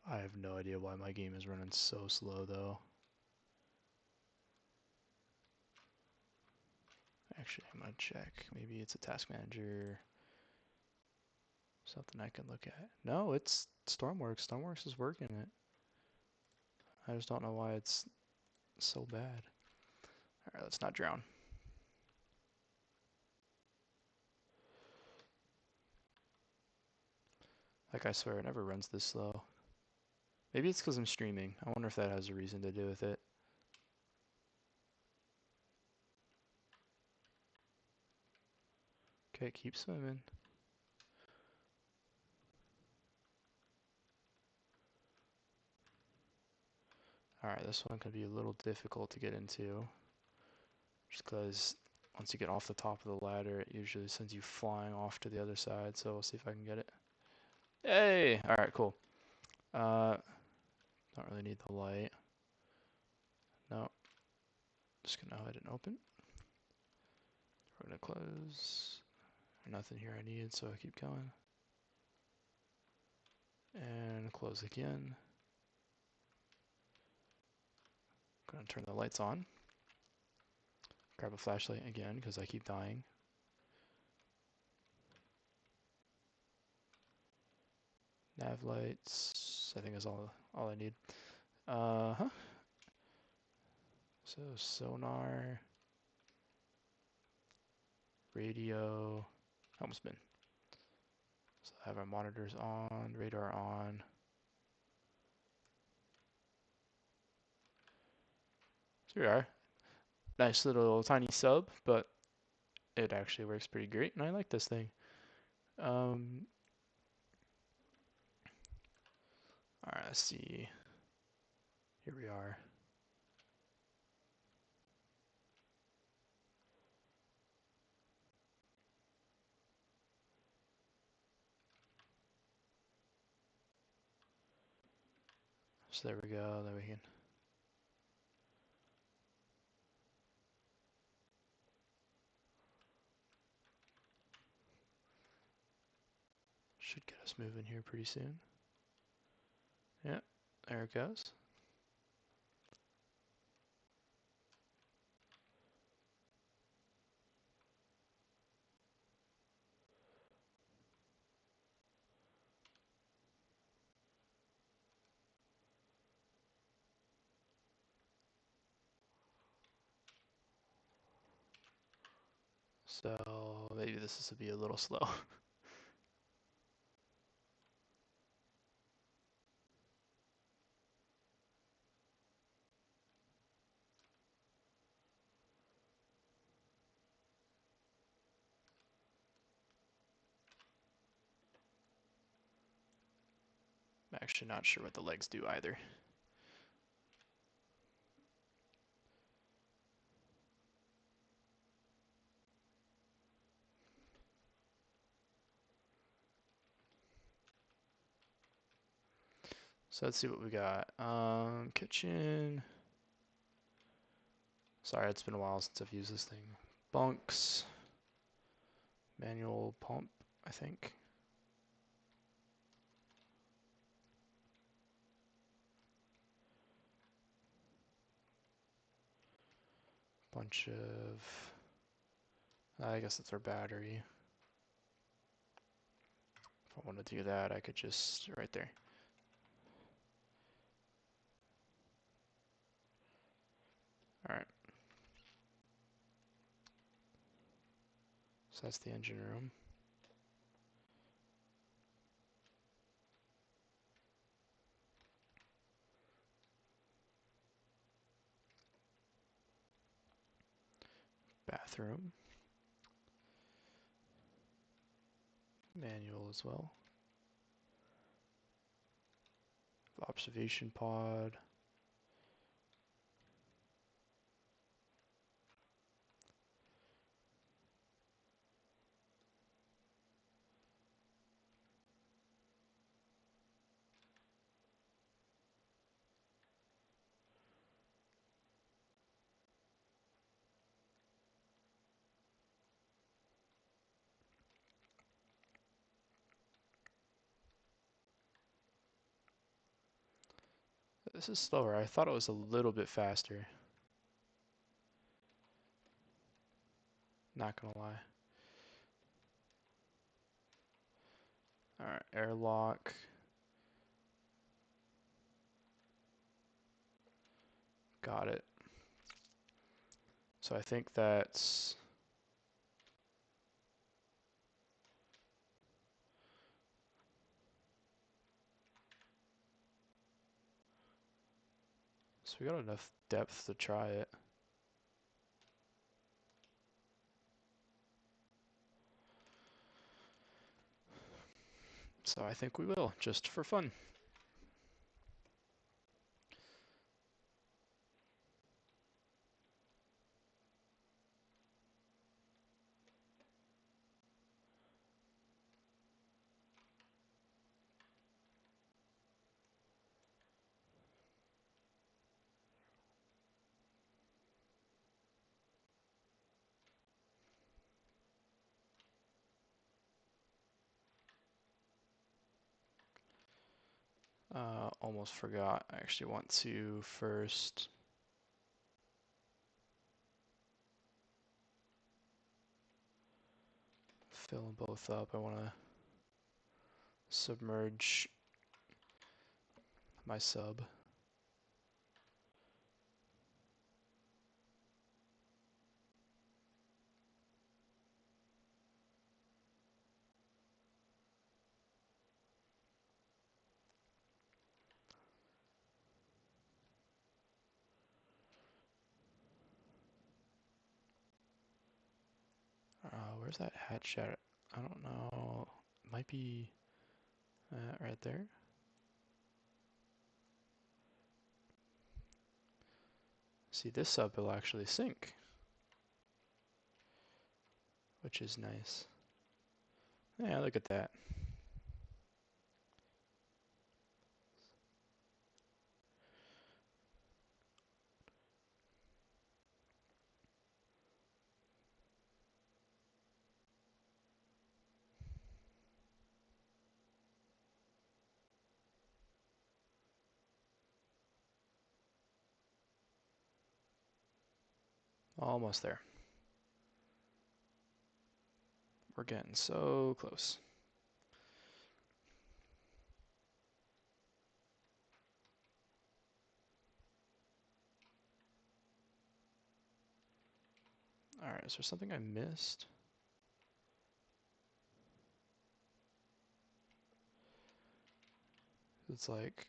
I have no idea why my game is running so slow though. Actually, I'm gonna check. Maybe it's a task manager. Something I can look at. No, it's Stormworks. Stormworks is working it. I just don't know why it's so bad. Alright, let's not drown. Like, I swear, it never runs this slow. Maybe it's because I'm streaming. I wonder if that has a reason to do with it. Okay, keep swimming. Alright, this one can be a little difficult to get into. Just because once you get off the top of the ladder, it usually sends you flying off to the other side. So we'll see if I can get it. Hey! Alright, cool. Don't really need the light. No. Just gonna go ahead and open. We're gonna close. Nothing here I need, so I keep going. And close again. Gonna turn the lights on. Grab a flashlight again, because I keep dying. Nav lights, I think is all I need. So sonar, radio, almost been. So I have our monitors on, radar on. So here we are. Nice little tiny sub, but it actually works pretty great, and I like this thing. Alright, let's see. Here we are. So there we go, there we can. Should get us moving here pretty soon. Yeah, there it goes. So maybe this will be a little slow. I'm actually not sure what the legs do either. So let's see what we got. Kitchen. Sorry, it's been a while since I've used this thing. Bunks. Manual pump, I think. Bunch of, I guess it's our battery. If I want to do that, I could just, right there. All right. So that's the engine room. Bathroom. Manual as well. Observation pod. This is slower. I thought it was a little bit faster. Not gonna lie. Alright, airlock. Got it. So I think that's... So we got enough depth to try it. So I think we will, just for fun. Almost forgot. I actually want to first fill them both up. I want to submerge my sub. Where's that hatch at? I don't know. It might be right there. See, this sub will actually sink, which is nice. Yeah, look at that. Almost there. We're getting so close. Alright, is there something I missed? It's like,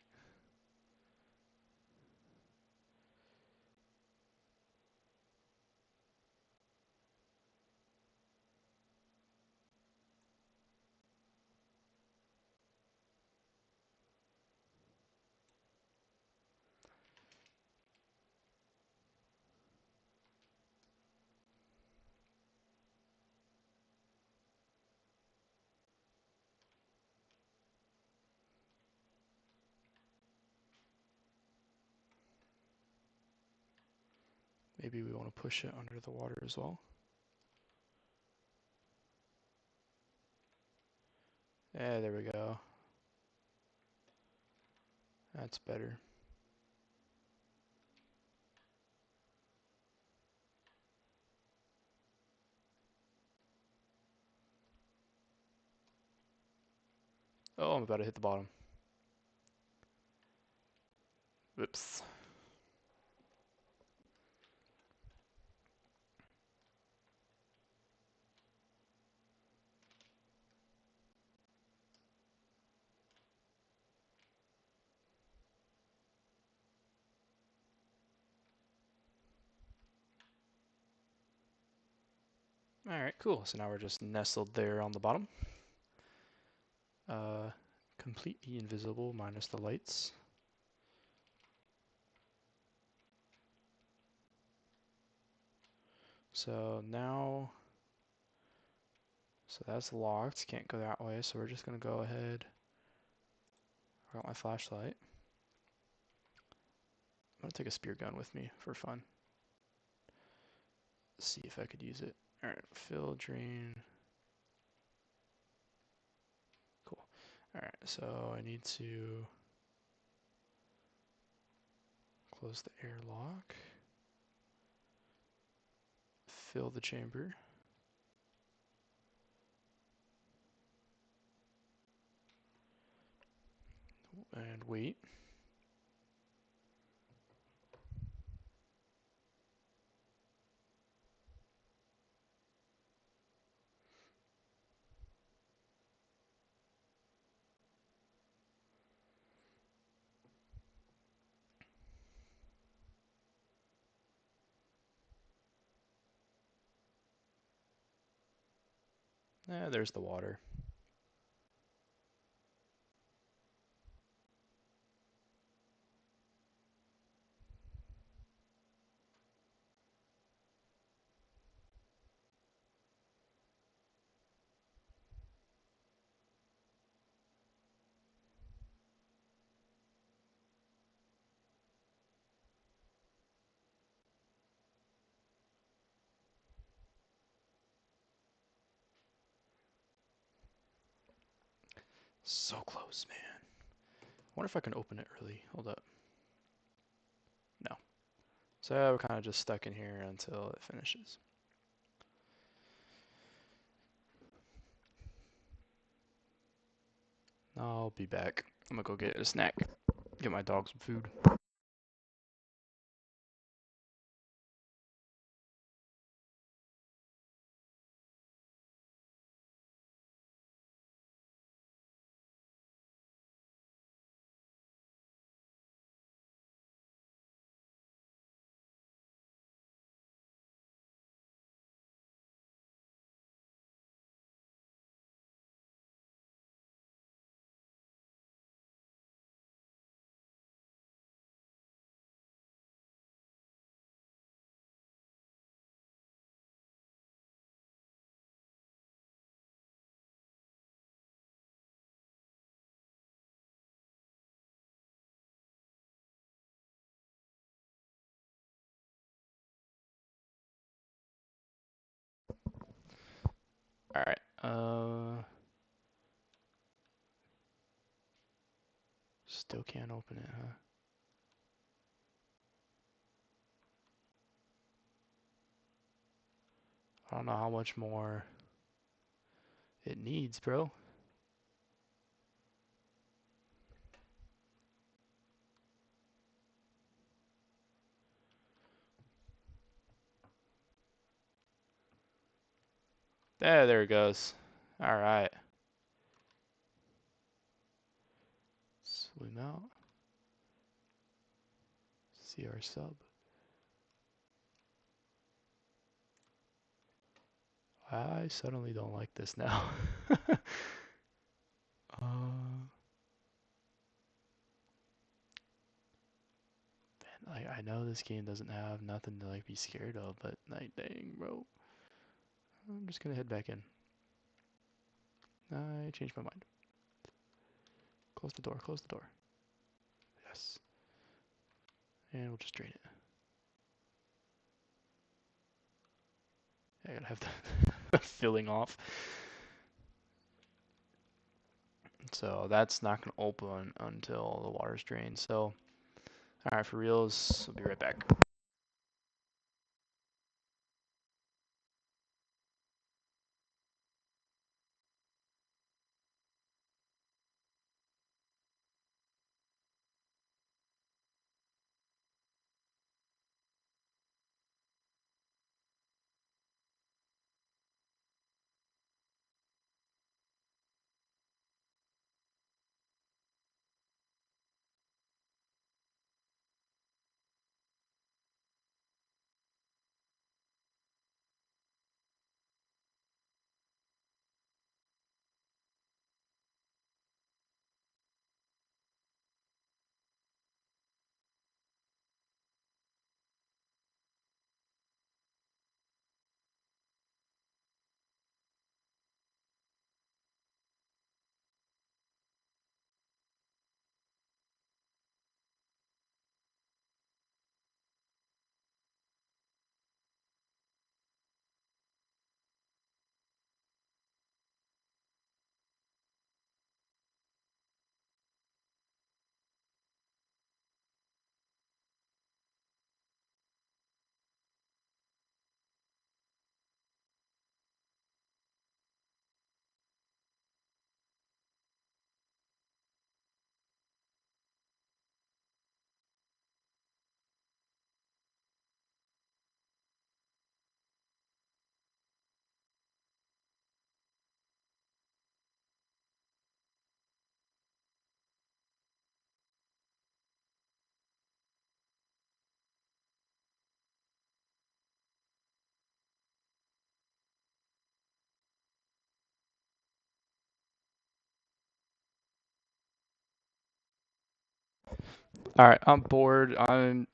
maybe we want to push it under the water as well. Yeah, there we go. That's better. Oh, I'm about to hit the bottom. Whoops. Alright, cool. So now we're just nestled there on the bottom. Completely invisible minus the lights. So now, so that's locked, can't go that way, so we're just gonna go ahead. I got my flashlight. I'm gonna take a spear gun with me for fun. See if I could use it. Alright, fill, drain. Cool. Alright, so I need to close the airlock. Fill the chamber. And wait. There's the water. So close, man. I wonder if I can open it early. Hold up. No. So we're kind of just stuck in here until it finishes. I'll be back. I'm gonna go get a snack. Get my dog some food. Alright. Still can't open it, huh? I don't know how much more it needs, bro. There it goes. Alright. Zoom out. See our sub. I suddenly don't like this now. Man, like I know this game doesn't have nothing to like be scared of, but like dang, bro. I'm just gonna head back in. I changed my mind. Close the door, close the door. Yes. And we'll just drain it. I gotta have the filling off. So that's not gonna open until the water's drained. So, alright, for reals, we'll be right back. Alright, I'm bored. I'm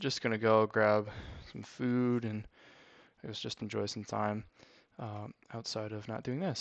just gonna go grab some food and I guess just enjoy some time outside of not doing this.